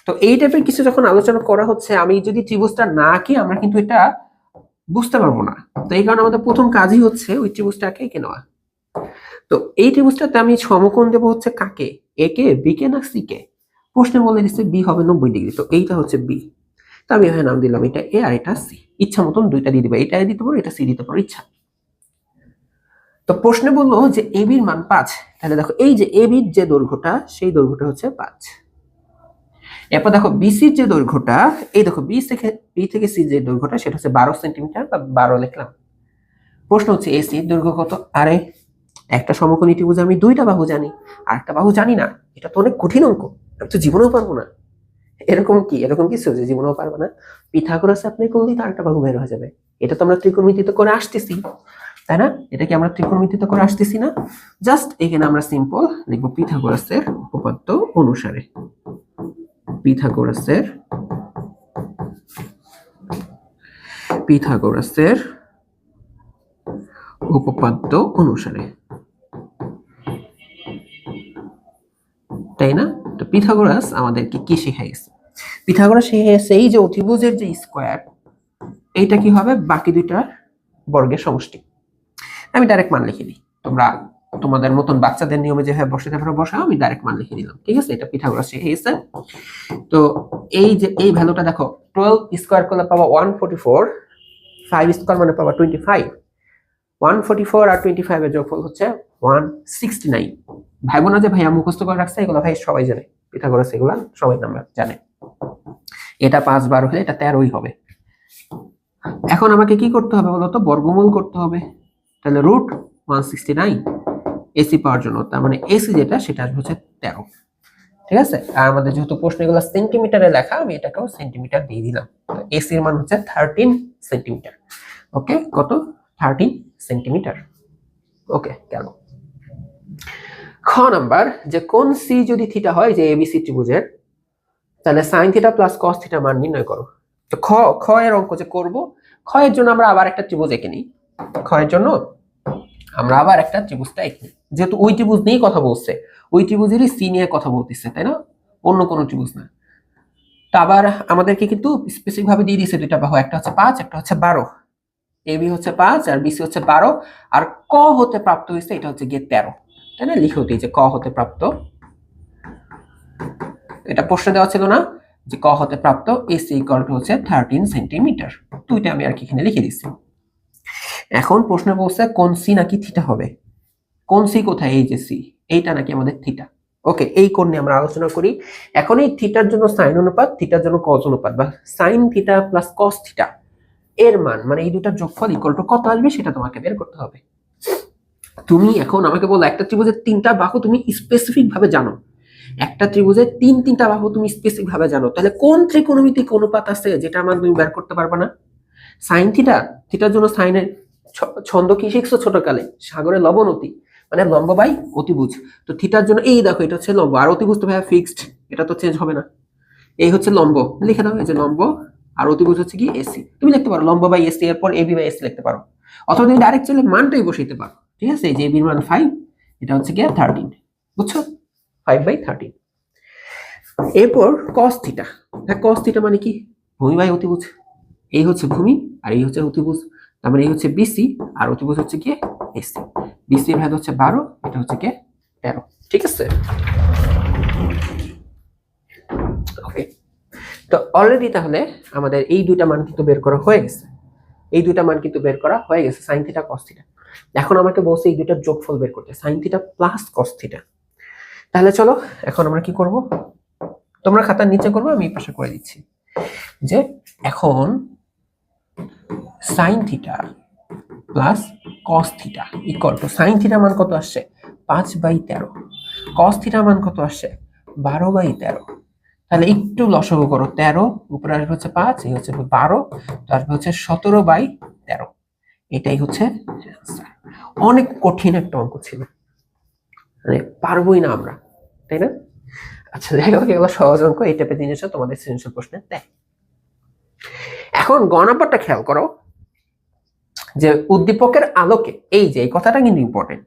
[SPEAKER 1] তো এই টাইপের কিছু যখন আলোচনা করা হচ্ছে, আমি যদি ত্রিভুজটা না আঁকি আমরা কিন্তু এটা বুঝতে পারবো না। তো এই কারণে আমাদের প্রথম কাজই হচ্ছে ওই ত্রিভুজটাকে এঁকে নেওয়া। তো এই ত্রিভুজটাতে আমি সমকোণ দেবো হচ্ছে কাকে, এ কে, বি কে না সি কে। প্রশ্নে বলে দিচ্ছে বি হবে 90 ডিগ্রি, তো এইটা হচ্ছে বি। তো আমি এখানে নাম দিলাম এটা এ আর এটা সি। ইচ্ছা মতন দুইটা দিয়ে দিবা, এটা দিতে পারো এটা সি দিতে পারো ইচ্ছা। তো প্রশ্নে বললো যে এ বির মান 5, তাহলে দেখো এই যে এ বির যে দৈর্ঘ্যটা সেই দৈর্ঘ্যটা হচ্ছে 5। এরপর দেখো বিসির যে দৈর্ঘ্যটা, এই দেখো বি থেকে সি যে দৈর্ঘ্যটা সেটা হচ্ছে 12 সেন্টিমিটার বা 12 লিখলাম। প্রশ্ন হচ্ছে এসি এর দৈর্ঘ্য কত? আরে একটা সমকোণী ত্রিভুজ আমি দুইটা বাহু জানি আর একটা বাহু জানি না, এটা তো অনেক কঠিন অঙ্ক, আমি তো জীবনেও পারবো না। এরকম কিছু যে জীবনেও পারবো না, পিথাগোরাস আপনি করলেই তো আরেকটা বাহু বের হয়ে যাবে। এটা তো আমরা ত্রিকোণমিতিতে করে আসতেছি, তাই না? এটা কি আমরা ত্রিকোণমিতিতে করে আসতেছি না? জাস্ট এখানে আমরা সিম্পল লিখবো পিথাগোরাসের উপপাদ্য অনুসারে। পিথাগোরাসের উপপাদ্য অনুসারে, তাই না? তো পিথাগোরাস আমাদেরকে কি শিখাইছে? পিথাগোরাস শিখাইছে এই যে অতিভুজের যে স্কয়ার, এইটা কি হবে বাকি দুইটার বর্গের সমষ্টি। আমি ডাইরেক্ট মান লিখে দিই, তোমরা তোমাদের মতন বাচ্চাদের নিয়মে যেভাবে বসাতে পারো বসাও, আমি ডাইরেক্ট মান লিখে দিলাম, ঠিক আছে? এটা পিথাগোরাস শিখাইছে। তো এই যে এই ভ্যালুটা দেখো, 12 স্কয়ার করলে পাবো 144, 5 স্কয়ার মানে পাবো 25। 144 আর 25 এর যোগফল হচ্ছে 169। ভাইবো না যে ভাইয়া মুখস্থ করে রাখছে, এগুলো ভাই সবাই জানে, পিথাগোরাস এগুলা সবাই নাম্বার জানে। এটা 5 বার হলে এটা 13ই হবে। এখন আমাকে কি করতে হবে বলতো? বর্গমূল করতে হবে। তাহলে রুট 169 এসি পাওয়ার জন্য, তার মানে এসি যেটা সেটা আসবে হচ্ছে 13, ঠিক আছে? আর আমাদের যেহেতু প্রশ্নগুলো সেন্টিমিটারে লেখা, আমি এটাকেও সেন্টিমিটার দিয়ে দিলাম। তো এসির মান হচ্ছে 13 সেন্টিমিটার। ওকে, কত? 13 সেন্টিমিটার। ওকে, গেল। খ নাম্বার, যে কোন সি যদি থিটা হয় যে এবিসি ত্রিভুজের, তাহলে sine theta plus cos theta মান নির্ণয় করো। তো খ এর অঙ্ক যে করব, খ এর জন্য আমরা আবার একটা ত্রিভুজ এঁকে নিই। খ এর জন্য আমরা আবার একটা ত্রিভুজটা এঁকে নিই, যেহেতু ওই ত্রিভুজ নিয়েই কথা বলছে, ওই ত্রিভুজেরই সি নিয়ে কথা বলতেছে, তাই না? অন্য কোনো ত্রিভুজ না। তো আবার আমাদেরকে কিন্তু স্পেসিফিক ভাবে দিয়ে দিয়েছে দুইটা বাহু, একটা হচ্ছে 5 একটা হচ্ছে 12। এবি হচ্ছে 5 আর বিসি হচ্ছে 12, আর ক হতে প্রাপ্ত হয়েছে এটা হচ্ছে গিয়ে 13, তাই না? লিখে দিই যে ক হতে প্রাপ্ত, এটা প্রশ্ন দেওয়া ছিল না যে ক হতে প্রাপ্ত এসি ইকুয়াল টু হচ্ছে 13 সেন্টিমিটার। দুইটা আমি আর কি এখানে লিখে দিচ্ছি। এখন প্রশ্ন বলছে কোন সি নাকি থিটা হবে। কোন সি কোথায়? এই যে সি, এইটা নাকি আমাদের থিটা। ওকে, এই কোণ নিয়ে আমরা আলোচনা করি। এখন এই থিটার জন্য সাইন অনুপাত, থিটার জন্য কস অনুপাত, বা sine theta plus cos theta এর মান, মানে এই দুটার যোগফল ইকুয়াল টু কত আসবে সেটা তোমাকে বের করতে হবে। তুমি এখন আমাকে বলো, একটা ত্রিভুজের 3টা বাহু তুমি স্পেসিফিক ভাবে জানো, একটা ত্রিভুজের 3টা বাহু তুমি স্পেসিফিক ভাবে জানো, তাহলে কোন ত্রিকোণমিতিক অনুপাত আছে যেটার মান তুমি বের করতে পারবে না? সাইন থিটা, থিটার জন্য সাইনের ছন্দ কি শিখছো ছোটকালে? সাগরে লবণ অতি, মানে লম্ব বাই অতিভুজ। তো থিটার জন্য এই দেখো এটা হচ্ছে লম্ব, আর অতিভুজ তো ভাই ফিক্সড, এটা তো চেঞ্জ হবে না। এই হচ্ছে লম্ব, লিখে দাও এই যে লম্ব, আর অতিভুজ হচ্ছে কি এসি। তুমি লিখতে পারো লম্ব বাই এসি, এরপর এবি বাই এসি লিখতে পারো, অথবা তুমি ডাইরেক্ট চলে মানটাই বসাইতে পারো, ঠিক আছে? এই যে এবির মান 5, এটা হচ্ছে কি 13, বুঝছো? 5/13। এরপর cos থিটা, cos থিটা মানে কি? ভূমি বাই অতিভুজ। এই হচ্ছে ভূমি আর এই হচ্ছে অতিভুজ, তার মানে এই হচ্ছে বিসি আর অতিভুজ হচ্ছে কি এসি। বিসি এর ভ্যালু হচ্ছে 12, এটা হচ্ছে কি 13, ঠিক আছে? ওকে, তো অলরেডি তাহলে আমাদের এই দুইটা মান কিন্তু বের করা হয়ে গেছে, এই দুইটা মান কিন্তু বের করা হয়ে গেছে, সাইন থিটা কস থিটা। এখন আমাকে বলছে এই দুইটার যোগফল বের করতে, sine theta plus cos theta. তাহলে চলো এখন আমরা কি করব, তোমরা খাতার নিচে করবো, আমি এই পাশে করে দিচ্ছি। যে এখন sine theta plus cos theta equal two, sine theta মান কত আসছে 5/13, কস থিটা মান কত আসছে 12/13। তাহলে একটু লসাগু করো, 13 উপরে আসবে হচ্ছে 5, এই হচ্ছে 12, তো আসবে হচ্ছে 17/13। এটাই হচ্ছে answer। অনেক কঠিন একটা অঙ্ক ছিল, মানে পারবোই না আমরা, তাই না? আচ্ছা যাই হোক, এগুলো সহজ অঙ্ক, এই টাইপের জিনিসও তোমাদের সৃজনশীল প্রশ্নে দেয়। এখন গ নাম্বারটা খেয়াল করো, যে উদ্দীপকের আলোকে, এই যে এই কথাটা কিন্তু ইম্পর্টেন্ট,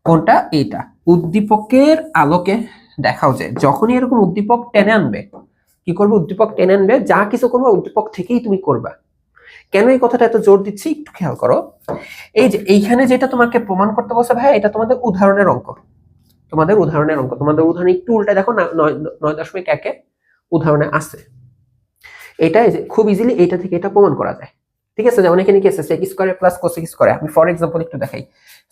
[SPEAKER 1] কোনটা, এইটা, উদ্দীপকের আলোকে দেখাও যে যখনই এরকম উদ্দীপক টেনে আনবে, কি করবে, উদ্দীপক টেনে আনবে, যা কিছু করবে উদ্দীপক থেকেই তুমি করবা। কেন এই কথাটা এত জোর দিচ্ছি একটু খেয়াল করো। এই যে এইখানে যেটা তোমাকে প্রমাণ করতে বলছে ভাই, এটা তোমাদের উদাহরণের অঙ্ক, তোমাদের উদাহরণের অঙ্ক, তোমাদের উদাহরণ একটু উল্টা দেখো না, 9.1 উদাহরণে আছে। এটা খুব ইজিলি এটা থেকে এটা প্রমাণ করা যায়, ঠিক আছে? যেমন এখানে কি আছে, sec square plus cosec square, আমি ফর এক্সাম্পল একটু দেখাই,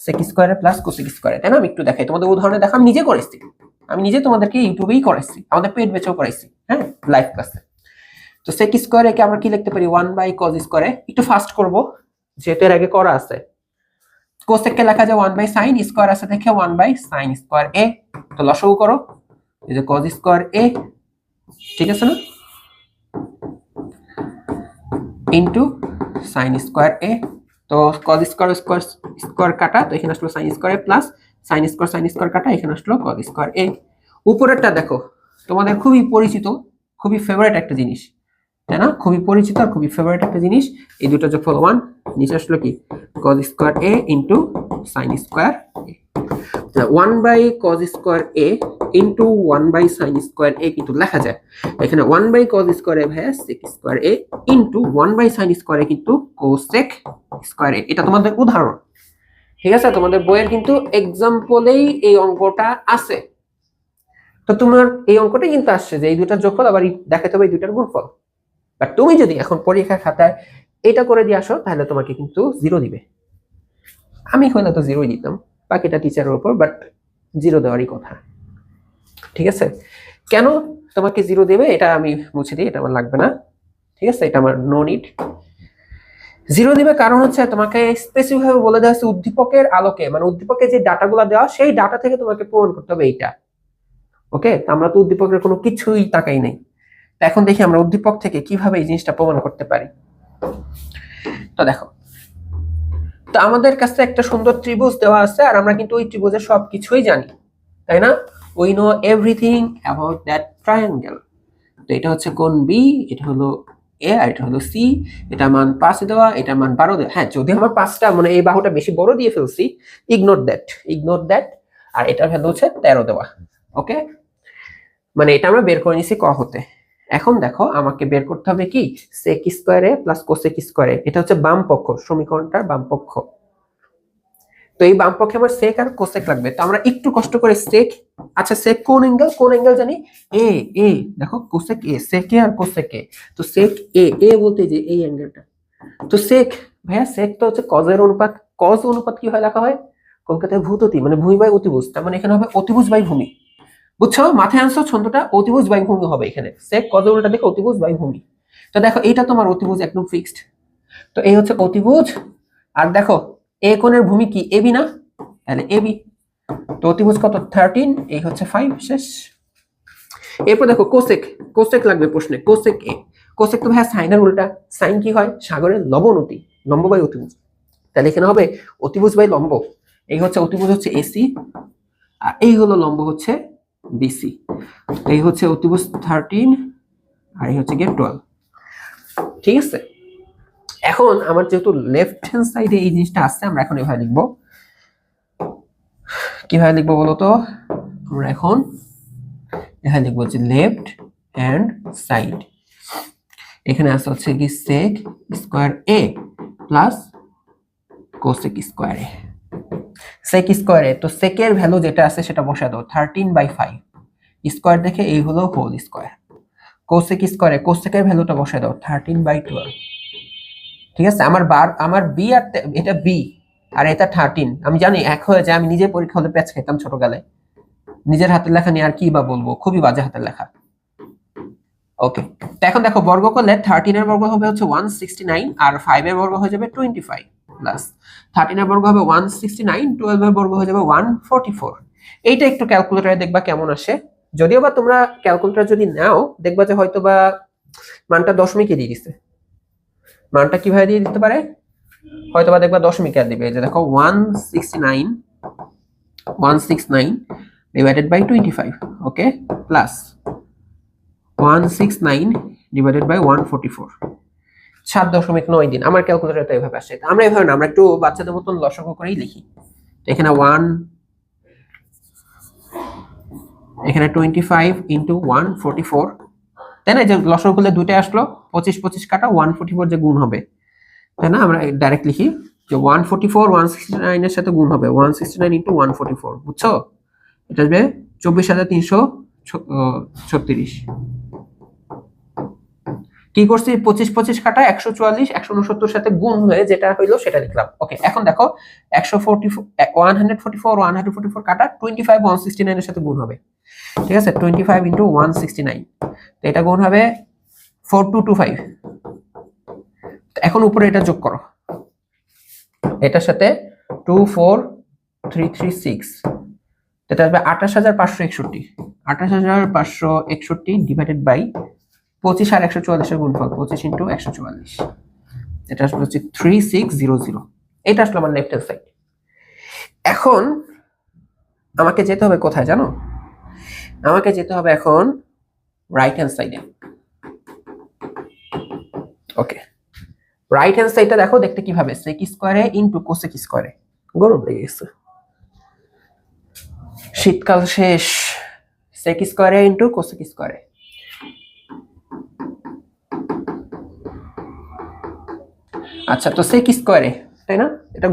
[SPEAKER 1] sec square plus cosec square, তাই না? আমি একটু দেখাই তোমাদের উদাহরণে, দেখো আমি নিজে করেছি, আমি নিজে তোমাদেরকে ইউটিউবেই করাইছি, আমাদের পেড ব্যাচেও করাইছি, হ্যাঁ, লাইভ ক্লাসে। তো sec স্কয়ারে কি আমরা কি লিখতে পারি, 1/cos স্কয়ারে, একটু ফাস্ট করব যেহেতু এর আগে করা আছে। কোসেক কে লেখা যায় 1/sin স্কয়ার আছে দেখে 1/sin স্কয়ার a, তো লসাগু করো, এই যে cos স্কয়ার a, ঠিক আছে না, ইনটু sin স্কয়ার a, তো cos স্কয়ার স্কয়ার স্কয়ার কাটা, তো এখানে আসলো sin square a plus sin square কাটা, এখানে আসলো cos স্কয়ার a। উপরেরটা দেখো তোমাদের খুবই পরিচিত, খুবই ফেভারিট একটা জিনিস, তাই না? খুবই পরিচিত আর খুবই ফেভারিট একটা জিনিস, এই দুটো যোগফল 1, নিচে আসলো কি cos square a into sin square a। 1/cos square a into 1/sin square a কিন্তু লেখা যায়, এখানে 1/cos স্কয়ার a ভাইয়া sec square a into 1/sin square a কিন্তু cosec স্কয়ার a। এটা তোমাদের উদাহরণ, ঠিক আছে? তোমাদের বইয়ের কিন্তু এক্সাম্পলেই এই অঙ্কটা আছে। তো তোমার এই অঙ্কটাই কিন্তু আসছে যে এই দুটার যোগফল আবার দেখাতে হবে এই দুটার গুণফল। বাট তুমি যদি এখন পরীক্ষার খাতায় এটা করে দিয়ে আসো তাহলে তোমাকে কিন্তু 0 দিবে। আমি হইলে তো 0ই দিতাম, বাকিটা টিচারের উপর, বাট 0 দেওয়ারই কথা, ঠিক আছে? কেন তোমাকে 0 দেবে এটা আমি মুছে দিই, এটা আমার লাগবে না, ঠিক আছে? এটা আমার নো নিড। 0 দিবে কারণ হচ্ছে তোমাকে স্পেসিফিক ভাবে বলে দেওয়া হচ্ছে উদ্দীপকের আলোকে, মানে উদ্দীপকে যে ডাটাগুলো দেওয়া সেই ডাটা থেকে তোমাকে প্রমাণ করতে হবে এইটা। ওকে, আমরা তো উদ্দীপকের কোনো কিছুই তাকাই নাই। এখন দেখি আমরা উদ্দীপক থেকে কিভাবে এই জিনিসটা প্রমাণ করতে পারি। তো দেখো, তো আমাদের কাছে একটা সুন্দর ত্রিভুজ দেওয়া আছে আর আমরা কিন্তু ওই ত্রিভুজের সবকিছুই জানি, তাই না? We know everything about that triangle. তো এটা হচ্ছে কোণ বি, এটা হলো এ, আর এটা হলো সি, এটা মান 5 দেওয়া, এটা মান 12 দেওয়া। হ্যাঁ, যদি আমার 5টা মানে এই বাহুটা বেশি বড় দিয়ে ফেলছি, ইগনোর দ্যাট, আর এটার ভ্যালু হচ্ছে 13 দেওয়া। ওকে, মানে এটা আমরা বের করে নিছি ক হতে। এখন দেখো আমাকে বের করতে হবে কি, sec square a plus cosec square a, এটা হচ্ছে বাম পক্ষ, সমীকরণটার বাম পক্ষ। তো এই বাম পক্ষে আমার sec আর cosec লাগবে, তো আমরা একটু কষ্ট করে sec, আচ্ছা sec কোন অ্যাঙ্গেল জানি, a, দেখো cosec a, sec a R cosec a, তো sec a বলতে যে এই অ্যাঙ্গেলটা, তো sec ভাইয়া sec তো হচ্ছে cos এর অনুপাত, cos অনুপাত কি হয় লেখা হয়, কলকাতায় ভূততি মানে ভূমি বাই অতিভুজ, তার মানে এখানে হবে অতিভুজ বাই ভূমি। বুঝছো, মাথায় আনছো ছন্দটা, অতিভুজ বাই ভূমি হবে এখানে, sec cos এর উল্টা দিকে অতিভুজ বাই ভূমি। তো দেখো এইটা তোমার অতিভুজ একদম ফিক্সড, তো এই হচ্ছে অতিভুজ, আর দেখো এ কোণের ভূমি কি এবি না, তাহলে এবি, তো অতিভুজ কত 13, এই হচ্ছে 5, শেষ। এরপর দেখো কোসেক লাগবে প্রশ্নে, কোসেক তো ভাইয়া সাইনের উল্টা, সাইন কি হয়, সাগরের লবণতি, লম্ব বাই অতিভুজ, তাহলে এখানে হবে অতিভুজ বাই লম্ব, এই হচ্ছে অতিভুজ হচ্ছে এসি, আর এই হলো লম্ব হচ্ছে বিসি, এই হচ্ছে অতিভুজ 13 আর এই হচ্ছে গিয়ে 12, ঠিক আছে? এখন আমার যেহেতু লেফট হ্যান্ড সাইডে এই জিনিসটা আসছে, আমরা এখন এভাবে লিখবো, কিভাবে লিখবো বলতো, আমরা এখন এখানে লিখবো যে লেফট হ্যান্ড সাইড, এখানে আসছে হচ্ছে কি sec square a plus cosec square a, sec square a, তো sec এর ভ্যালু যেটা আছে সেটা বসায় দাও 13/5 স্কয়ার দেখে এই হলো হোল স্কয়ার, কোসেক স্কয়ারে কোসেকের ভ্যালুটা বসায় দাও 13/12। ঠিক আছে, আমার বি আর এটা বি আর এটা 13, আমি জানি এক হয়ে যায়। আমি নিজে পরীক্ষা হলে প্যাচ খেতাম ছোটকালে। নিজের হাতের লেখা নিয়ে আর কি বা বলবো, খুবই বাজে হাতের লেখা। ওকে, তো এখন দেখো বর্গ করলে 13 এর বর্গ হবে হচ্ছে 169 আর 5 এর বর্গ হয়ে যাবে 25 প্লাস 13 এর বর্গ হবে 169, 12 এর বর্গ হয়ে যাবে 144। এইটা একটু ক্যালকুলেটরে দেখবা কেমন আসে। যদিও বা তোমরা ক্যালকুলেটর যদি নাও দেখবা যে হয়তো বা মানটা দশমিকে দিয়ে দিছে। মানটা কিভাবে দিয়ে দিতে পারে, হয়তো বা দেখবা দশমিকে দিবে। এই যে দেখো 169 divided by 25, okay, plus 169 divided by 144, 7.9 দিন। আমার ক্যালকুলেটরটা এভাবে আসে। আমরা এভাবে না, আমরা একটু বাচ্চাদের মতন লসাগু করেই লিখি। তো এখানে 25 ইন্টু 144, তাই না? যে লসাগু করলে দুইটাই আসলো, 25 কাটা 144 যে গুণ হবে, তাই না? আমরা ডাইরেক্ট লিখি যে 144 169 এর সাথে গুণ হবে 169 ইন্টু 144, বুঝছো? এটা আসবে 24,336। কি করছি, 25 কাটা 144 169 সাথে গুণ হয়ে যেটা হইলো সেটা লিখলাম। ওকে, এখন দেখো 144 কাটা 25 169 এর সাথে গুণ হবে। ঠিক আছে, 25 ইন্টু 169, তো এটা গুণ হবে 4225। এখন উপরে এটা যোগ করো, এটার সাথে 24336, এটা আসবে 28561। 28561 ডিভাইডেড বাই 25 আর 144 এর গুণফল, 25 ইন্টু 144, এটা আসলে হচ্ছে 3600। এটা আসলে আমার লেফট হ্যান্ড সাইড। এখন আমাকে যেতে হবে কোথায় জানো? আমাকে যেতে হবে এখন রাইট হ্যান্ড সাইডে। ওকে, রাইট হ্যান্ড সাইডটা দেখো দেখতে কিভাবে, সেক স্কয়ারে ইনটু কোসেক স্কয়ারে। গরম লেগে গেছে, শীতকাল শেষ। সেক স্কয়ারে ইনটু কোসেক স্কয়ারে। আচ্ছা, তো সেক স্কয়ারে, তাই না? এটা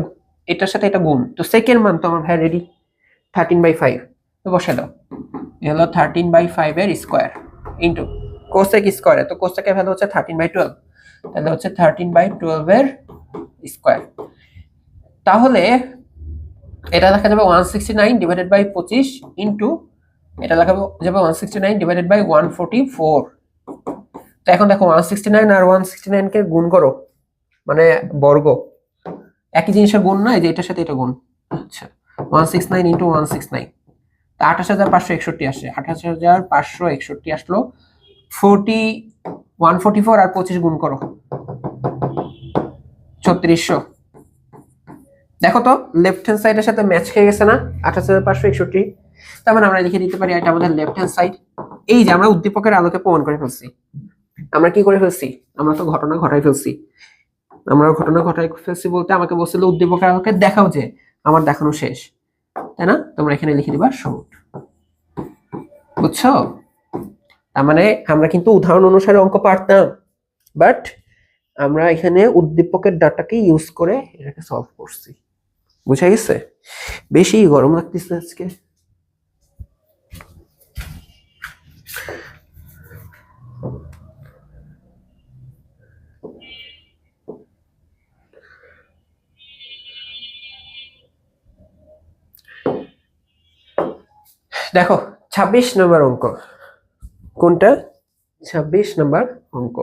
[SPEAKER 1] এটার সাথে এটা গুণ, তো সেকের মান তো আমার ভাই রেডি 13/5, তো বসাই দাও। এ হলো 13/5 এর স্কয়ার ইনটু কোসেক স্কয়ারে, তো কোসেকের ভ্যালু হচ্ছে 13/12, তাহলে হচ্ছে 13/12 এর স্কয়ার। তাহলে এটা লেখা যাবে 169 ডিভাইডেড বাই 25 ইনটু এটা লেখা যাবে 169 ডিভাইডেড বাই 144। তো এখন দেখো 169 আর 169 কে গুণ করো, মানে বর্গ, একই জিনিসের গুণ নয় যে এটার সাথে এটা গুণ। আচ্ছা, 169 ইনটু 169, তা 28561 আসে। 28561 আসলো। 144 আর 25 গুণ করো, 3600। দেখো তো লেফট হ্যান্ড সাইডের সাথে ম্যাচ খেয়ে গেছে না 28561। তার মানে আমরা লিখে দিতে পারি এটা আমাদের লেফট হ্যান্ড সাইড। এই যে আমরা উদ্দীপকের আলোকে প্রমাণ করে ফেলছি। আমরা কি করে ফেলছি? আমরা তো ঘটনা ঘটাই ফেলছি। আমরা ঘটনা ঘটাই ফেলছি বলতে আমাকে বলছিল উদ্দীপকের আলোকে দেখাও যে আমার দেখানো শেষ, তাই না? তোমরা এখানে লিখে দিবা শর্ট, বুঝছো? তার মানে আমরা কিন্তু উদাহরণ অনুসারে অঙ্ক পারতাম, বাট আমরা এখানে উদ্দীপকের ডাটাকে ইউজ করে এটাকে সলভ করছি। বুঝা গেছে? বেশি গরম লাগতেছে আজকে। দেখো 26 নম্বর অঙ্ক। কোনটা? 26 নম্বর অঙ্ক।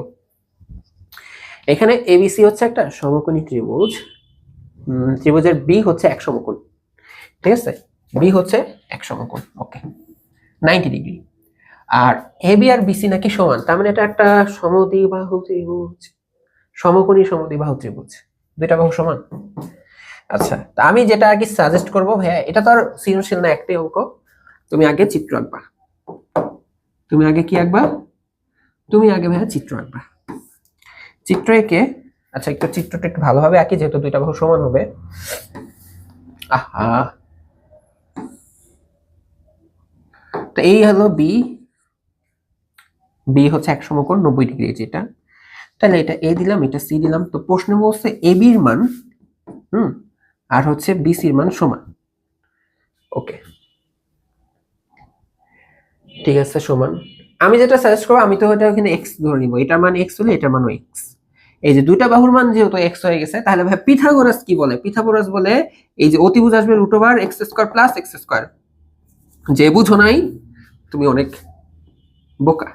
[SPEAKER 1] এখানে এবিসি হচ্ছে একটা সমকোণী ত্রিভুজ। ত্রিভুজের বি হচ্ছে এক সমকোণ, ঠিক আছে? বি হচ্ছে এক সমকোণ, ওকে, 90 ডিগ্রি। আর এবি আর বিসি নাকি সমান, তার মানে এটা একটা সমদ্বিবাহু ত্রিভুজ, সমকোণী সমদ্বিবাহু ত্রিভুজ, দুইটা বাহু সমান। আচ্ছা, তা আমি যেটা আর কি সাজেস্ট করবো ভাইয়া, এটা তো আর সৃজনশীল না, একটাই অঙ্ক। তুমি আগে চিত্র আঁকবা। তুমি আগে কি আঁকবা? তুমি আগে ভাইয়া চিত্র আঁকবা। চিত্র এঁকে, আচ্ছা একটু চিত্রটা একটু ভালোভাবে আঁকি যেহেতু দুইটা বাহু সমান হবে। আহা, তো এই হলো বি। বি হচ্ছে এক সমকোণ 90 ডিগ্রি, যেটা, তাহলে এটা এ দিলাম, এটা সি দিলাম। তো প্রশ্ন বলছে এ বির মান আর হচ্ছে বিসির মান সমান। ওকে, ঠিক আছে, সমান। আমি যেটা সাজেস্ট করবো, আমি তো এটা ওখানে এক্স ধরে নিবো, এটার মান এক্স হলে এটার মানও এক্স। এই যে দুইটা বাহুর মান যেহেতু এক্স হয়ে গেছে, তাহলে ভাই পিথাগোরাস কি বলে? পিথাগোরাস বলে এই যে অতিভুজ আসবে root over x square plus x square. যে বুঝো নাই তুমি অনেক বোকা।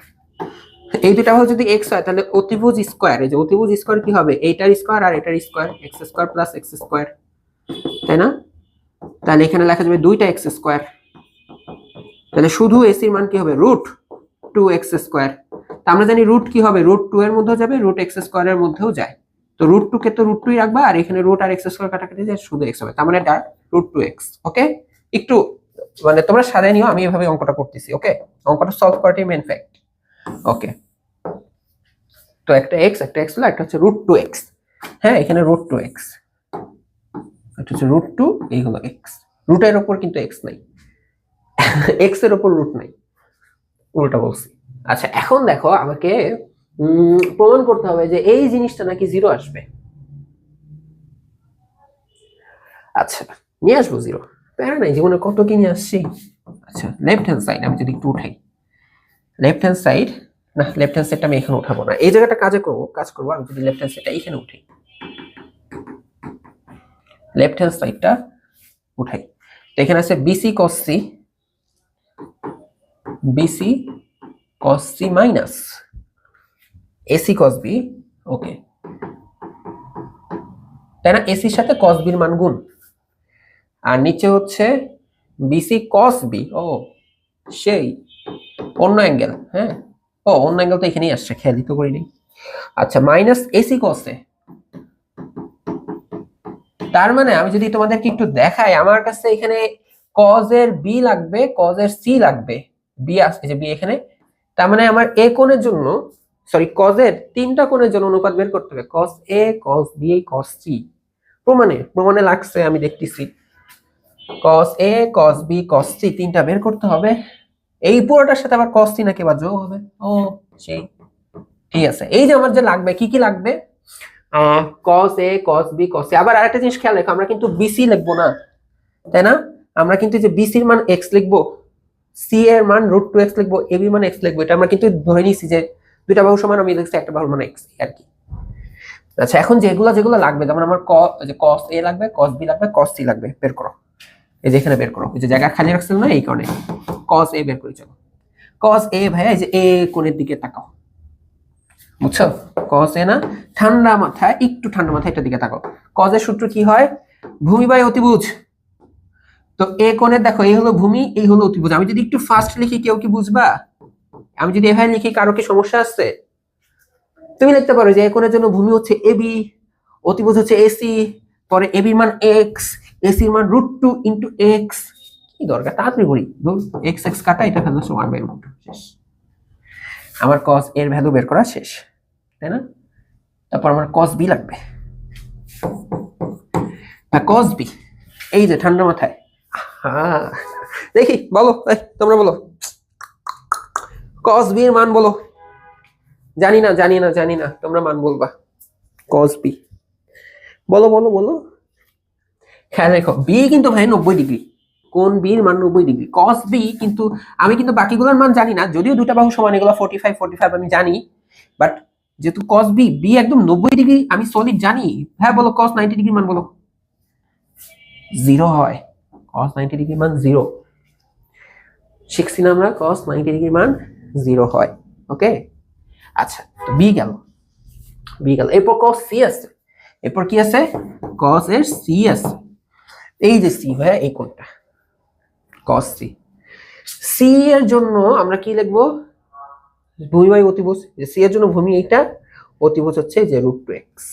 [SPEAKER 1] এই দুটা বাহু যদি এক্স হয় তাহলে অতিভুজ স্কোয়ার, এই যে অতিভুজ স্কোয়ার কি হবে? এইটার স্কোয়ার আর এটার square, x square plus x square, তাই না? তাহলে এখানে লেখা যাবে দুইটা এক্স স্কোয়ার, তাহলে শুধু এসির মান কি হবে? Root two x square. তা আমরা জানি রুট কি হবে? রুট টু এর মধ্যেও যাবে, রুট এক্স স্কোয়ারের মধ্যেও যায়। তো রুট টু কে তো রুট টুই রাখবা, আর এখানে রুট আর এক্স স্কোয়ার কাটাকাটি যায়, শুধু এক্স হবে, তার মানে এটা রুট টু এক্স। ওকে, একটু মানে তোমরা সাজায় নিও, আমি এভাবে অঙ্কটা করতেছি। ওকে, অঙ্কটা সলভ করাটাই মেন ফ্যাক্ট। ওকে, তো একটা এক্স হলো, একটা হচ্ছে রুট টু এক্স। হ্যাঁ, এখানে রুট টু এক্স, এটা হচ্ছে রুট টু, এই হলো এক্স। রুটের ওপর কিন্তু এক্স নাই, এক্স এর ওপর রুট নাই, উল্টা বলছি। আচ্ছা, এখন দেখো আমাকে প্রমাণ করতে হবে যে এই জিনিসটা নাকি জিরো আসবে। আচ্ছা, নিয়ে আসবো জিরো, প্যারা নাই, জীবনে কত কি নিয়ে আসছি। আচ্ছা, লেফট হ্যান্ড সাইড আমি যদি একটু উঠাই, লেফট হ্যান্ড সাইড, না লেফট হ্যান্ড সাইডটা আমি এখানে উঠাবো না, এই জায়গাটা কাজ করবো। আমি যদি লেফট হ্যান্ড সাইডটা এখানে উঠাই, লেফট হ্যান্ড সাইডটা উঠাই, তো এখানে আছে BC cos C, BC cos C minus AC cos B. Okay, তাই না? এসির সাথে কস বির মান গুণ, আর নিচে হচ্ছে বিসি কস বি। ও সেই অন্য অ্যাঙ্গেল, হ্যাঁ, ও অন্য অ্যাঙ্গেল তো এখানেই আসছে, খেয়ালই তো করিনি। আচ্ছা, মাইনাস এসি কস এ, তার মানে আমি যদি তোমাদেরকে একটু দেখাই, আমার কাছে এখানে কজ এর বি লাগবে, কজ এর সি লাগবে, বি আসছে যে বি এখানে, তার মানে আমার এ কোণের জন্য, সরি কজ এর তিনটা কোণের জন্য অনুপাত বের করতে হবে, কস এ, কস বি, কস সি। প্রমাণে লাগছে, আমি দেখতেছি। কস এ, কস বি, কস সি তিনটা বের করতে হবে। এই পুরোটার সাথে আবার কস সি নাকি বা যোগ হবে। ও সেই, ঠিক আছে। এই যে আমার যে লাগবে, কি কি লাগবে? কস এ, কস বি, কস সি। আবার আরেকটা জিনিস খেয়াল রেখো, আমরা কিন্তু বিসি লিখবো না, তাই না? আমরা কিন্তু যে বিসির মান এক্স লিখবো, সি এর মান রুট টু এক্স লিখবো, এ বি মান এক্স লিখবো। এটা আমরা কিন্তু ধরে নিয়েছি যে দুইটা বাহু সমান, আমি লিখছি একটা বাহুর মান এক্স আর কি। আচ্ছা, এখন যেগুলো লাগবে, যেমন আমার কস এ লাগবে, কস বি লাগবে, কস সি লাগবে, বের করো। এই যে এখানে বের করো, এই যে জায়গা খালি রাখছিল না, এই কারণে কস এ বের করে চলো। কস এ ভাইয়া, এই যে এ কোণের দিকে তাকাও, বুঝছো? কস এ না, একটু ঠান্ডা মাথায় এটার দিকে তাকাও। কস এর সূত্র কি হয়? ভূমি বাই অতিভুজ। তো এ কোণের দেখো, এই হলো ভূমি, এই হলো অতিভুজ। আমি যদি একটু ফাস্ট লিখি, কেউ কি বুঝবা? আমি যদি এভাবে লিখি, কারো কি সমস্যা আছে? তুমি লিখতে পারো যে এ কোণের জন্য ভূমি হচ্ছে এবি, অতিভুজ হচ্ছে এসি, পরে এবির মান এক্স, এসির মান রুট টু ইন্টু এক্স। কি দরকার, তাড়াতাড়ি করি, এক্স এক্স কাটা, এটা ভ্যালু হচ্ছে 1/√2। শেষ, আমার কস এর ভ্যালু বের করা শেষ, তাই না? তারপর আমার কস বি লাগবে, কস বি, এই যে ঠান্ডা মাথায়। হ্যাঁ, দেখি বলো, তোমরা বলো কস বি এর মান বলো। জানি না, তোমরা মান বলবা। কস বি বলো। খেয়াল রেখো, বি কিন্তু ভাই 90°, কোন বির মান 90°। কস বি কিন্তু, আমি কিন্তু বাকিগুলোর মান জানি না, যদিও দুটা বাহু সমান, এগুলো 45 আমি জানি, বাট যেহেতু কস বি, বি একদম 90°, আমি সলিড জানি। হ্যাঁ বলো, কস 90° মান বলো। জিরো হয়, কস 90° মান জিরো। শিখছি না আমরা, কস 90° মান জিরো হয়। ওকে, আচ্ছা, তো বি গেল। এরপর কস সি আছে, এরপর কি আছে? কস এর সি আছে, এই যে সি ভাইয়া, এই কোণটা কস সি। সি এর জন্য আমরা কি লিখবো? ভূমি বাই অতিভুজ। সি এর জন্য ভূমি এইটা, অতিভুজ হচ্ছে যে রুট টু এক্স,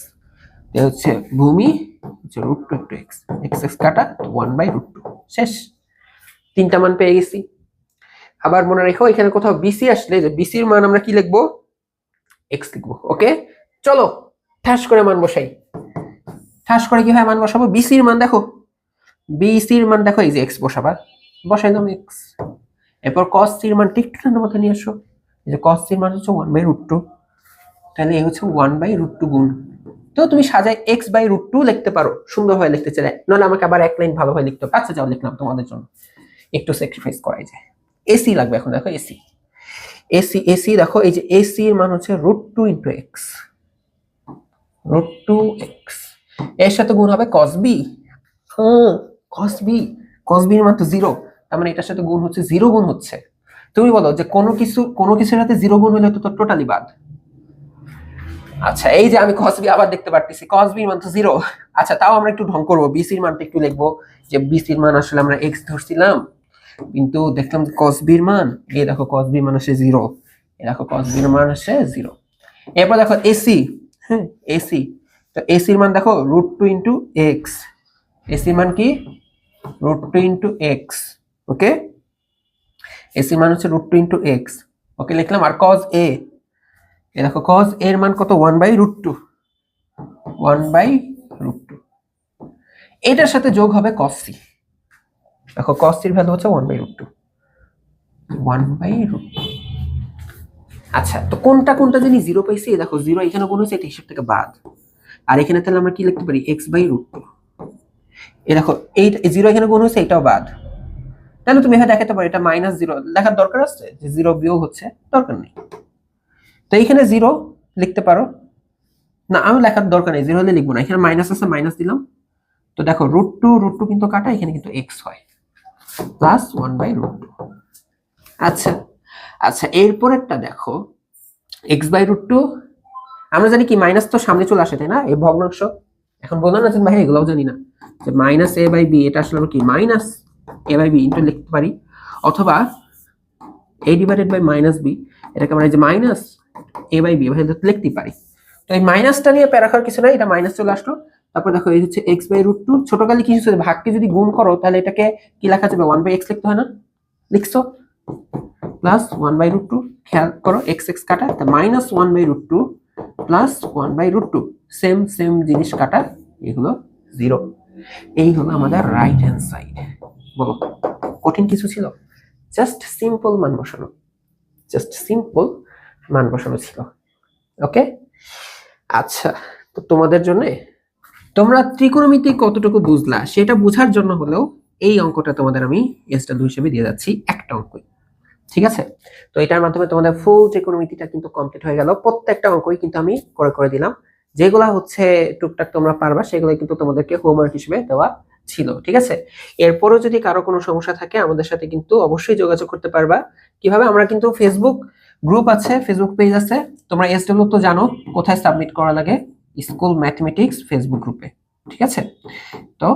[SPEAKER 1] হচ্ছে ভূমি হচ্ছে root two into x, x x কাটা 1/√2। শেষ, তিনটা মান পেয়ে গেছি। আবার মনে রেখো, এখানে কোথাও বিসি আসলে, যে বিসির মান আমরা কি লিখবো? এক্স লিখবো। ওকে, চলো ঠাস করে মান বসাই। ঠাস করে কিভাবে মান বসাবো? বিসির মান দেখো, এই যে এক্স বসাবা, বসাই দাও এক্স। এরপর কস সির মান ঠিক ঠান্ডা মাথায় নিয়ে আসো, এই যে কস সির মান হচ্ছে 1/√2, তাহলে এই হচ্ছে 1/√2 গুণ। তো তুমি সাজায় x/√2 লিখতে পারো, সুন্দরভাবে লিখতে চাইলে, নাহলে আমাকে আবার এক লাইন ভালোভাবে লিখতে হবে। আচ্ছা যাও, লিখলাম তোমাদের জন্য, একটু স্যাক্রিফাইস করাই যায়। এসি লাগবে এখন, দেখো এসি, এসি এসি দেখো এই যে এসি এর মান হচ্ছে √2 ইন্টু এক্স, √2x এর সাথে গুণ হবে cos b। cos b, cos b এর মান তো 0, তার মানে এটার সাথে গুণ হচ্ছে 0 গুণ হচ্ছে। তুমি বলো যে কোনো কিছুর সাথে 0 গুণ হলে তো টোটালি বাদ। আচ্ছা এই যে আমি cos b আবার দেখতে পারতেছি, cos b এর মান তো 0। আচ্ছা তাও আমরা একটু ঢং করবো, bc এর মানটা একটু লিখবো, যে bc এর মান আসলে আমরা x ধরছিলাম, কিন্তু দেখলাম যে cos b এর মান, এই দেখো cos b এর মান আসে 0, এই দেখো cos b এর মান আসে 0। এরপর দেখো এসি, হ্যাঁ এসি, তো এসি এর মান দেখো √2 ইন্টু এক্স, এসি মান কি √2 ইন্টু এক্স, ওকে এসি মান হচ্ছে √2 ইন্টু এক্স, ওকে লিখলাম। আর cos a, এই দেখো cos a এর মান কত 1/√2, 1/√2, এটার সাথে যোগ হবে cos c, দেখো cos c এর ভ্যালু হচ্ছে 1/√2, 1/√2। আচ্ছা তো কোনটা কোনটা জানি 0 পাইছি, দেখো 0 এখানে গুণ হয়েছে, এটা হিসাব থেকে বাদ। আর এখানে তাহলে আমরা কি লিখতে পারি x/√2, এই দেখো এই 0 এখানে গুণ হয়েছে, এটাও বাদ। তাহলে তুমি এখানে দেখাতে পারো এটা -0 লেখার দরকার আছে, যে 0 বিয়োগ হচ্ছে, দরকার নেই। তো এইখানে 0 লিখতে পারো না, আমি লেখার দরকার নেই, 0 হলে লিখবো না, এখানে মাইনাস আছে মাইনাস দিলাম। তো দেখো √2 কিন্তু কাটা, এখানে কিন্তু x হয়, প্লাস 1/√2। আচ্ছা আচ্ছা এরপরেরটা দেখো x/√2, আমরা জানি কি মাইনাস তো সামনে চলে আসে তাই না, এই ভগ্নাংশ। এখন বললাম না যে ভাই এগুলোও জানি না, যে -a/b এটা আসলে আমরা কি -a/b ইনটু লিখতে পারি, অথবা a/-b, এটাকে আমরা এই যে -a/b এভাবে লিখতে পারি। তো এই মাইনাসটা নিয়ে প্যারা খাওয়ার কিছু নাই, এটা মাইনাস চলে আসলো। তারপর দেখো এই হচ্ছে x/√2, ছোটকালে কি হচ্ছে, ভাগকে যদি গুণ করো তাহলে এটাকে কি লেখা যাবে, 1/x লিখতে হয় না, লিখছো, প্লাস 1/√2, খেয়াল করো x কাটা, তা -1/√2 প্লাস 1/√2, সেম সেম জিনিস কাটা, এগুলো 0। এই হলো আমাদের রাইট হ্যান্ড সাইড। বলো কঠিন কিছু ছিল, জাস্ট সিম্পল মান বসানো, জাস্ট সিম্পল মান বসানো ছিল, ওকে। আচ্ছা তো তোমাদের জন্য, তোমরা ত্রিকোণমিতি কতটুকু বুঝলা সেটা বোঝার জন্য হলেও এই অঙ্কটা তোমাদের আমি SW হিসেবে দিয়ে যাচ্ছি, একটা অঙ্কই, ঠিক আছে। তো এটার মাধ্যমে তোমাদের ফুল ত্রিকোণমিতিটা কিন্তু কমপ্লিট হয়ে গেল, প্রত্যেকটা অঙ্কই কিন্তু আমি করে করে দিলাম। যেগুলা হচ্ছে টুকটাক তোমরা পারবা সেগুলো কিন্তু তোমাদেরকে হোমওয়ার্ক হিসেবে দেওয়া ছিল, ঠিক আছে। এরপরও যদি কারো কোনো সমস্যা থাকে আমাদের সাথে কিন্তু অবশ্যই যোগাযোগ করতে পারবা। কিভাবে, আমরা কিন্তু ফেসবুক গ্রুপ আছে, ফেসবুক পেজ আছে, তোমরা SW তো জানো কোথায় সাবমিট করা লাগে, স্কুল ম্যাথমেটিক্স ফেসবুক গ্রুপে, ঠিক আছে। তো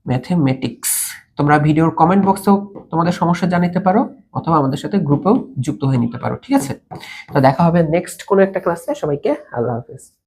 [SPEAKER 1] ম্যাথমেটিক্স, তোমরা ভিডিওর কমেন্ট বক্সেও তোমাদের সমস্যা জানাতে পারো, অথবা আমাদের সাথে গ্রুপেও যুক্ত হয়ে নিতে পারো, ঠিক আছে। তো দেখা হবে নেক্সট কোনো একটা ক্লাসে, সবাইকে আল্লাহ হাফেজ।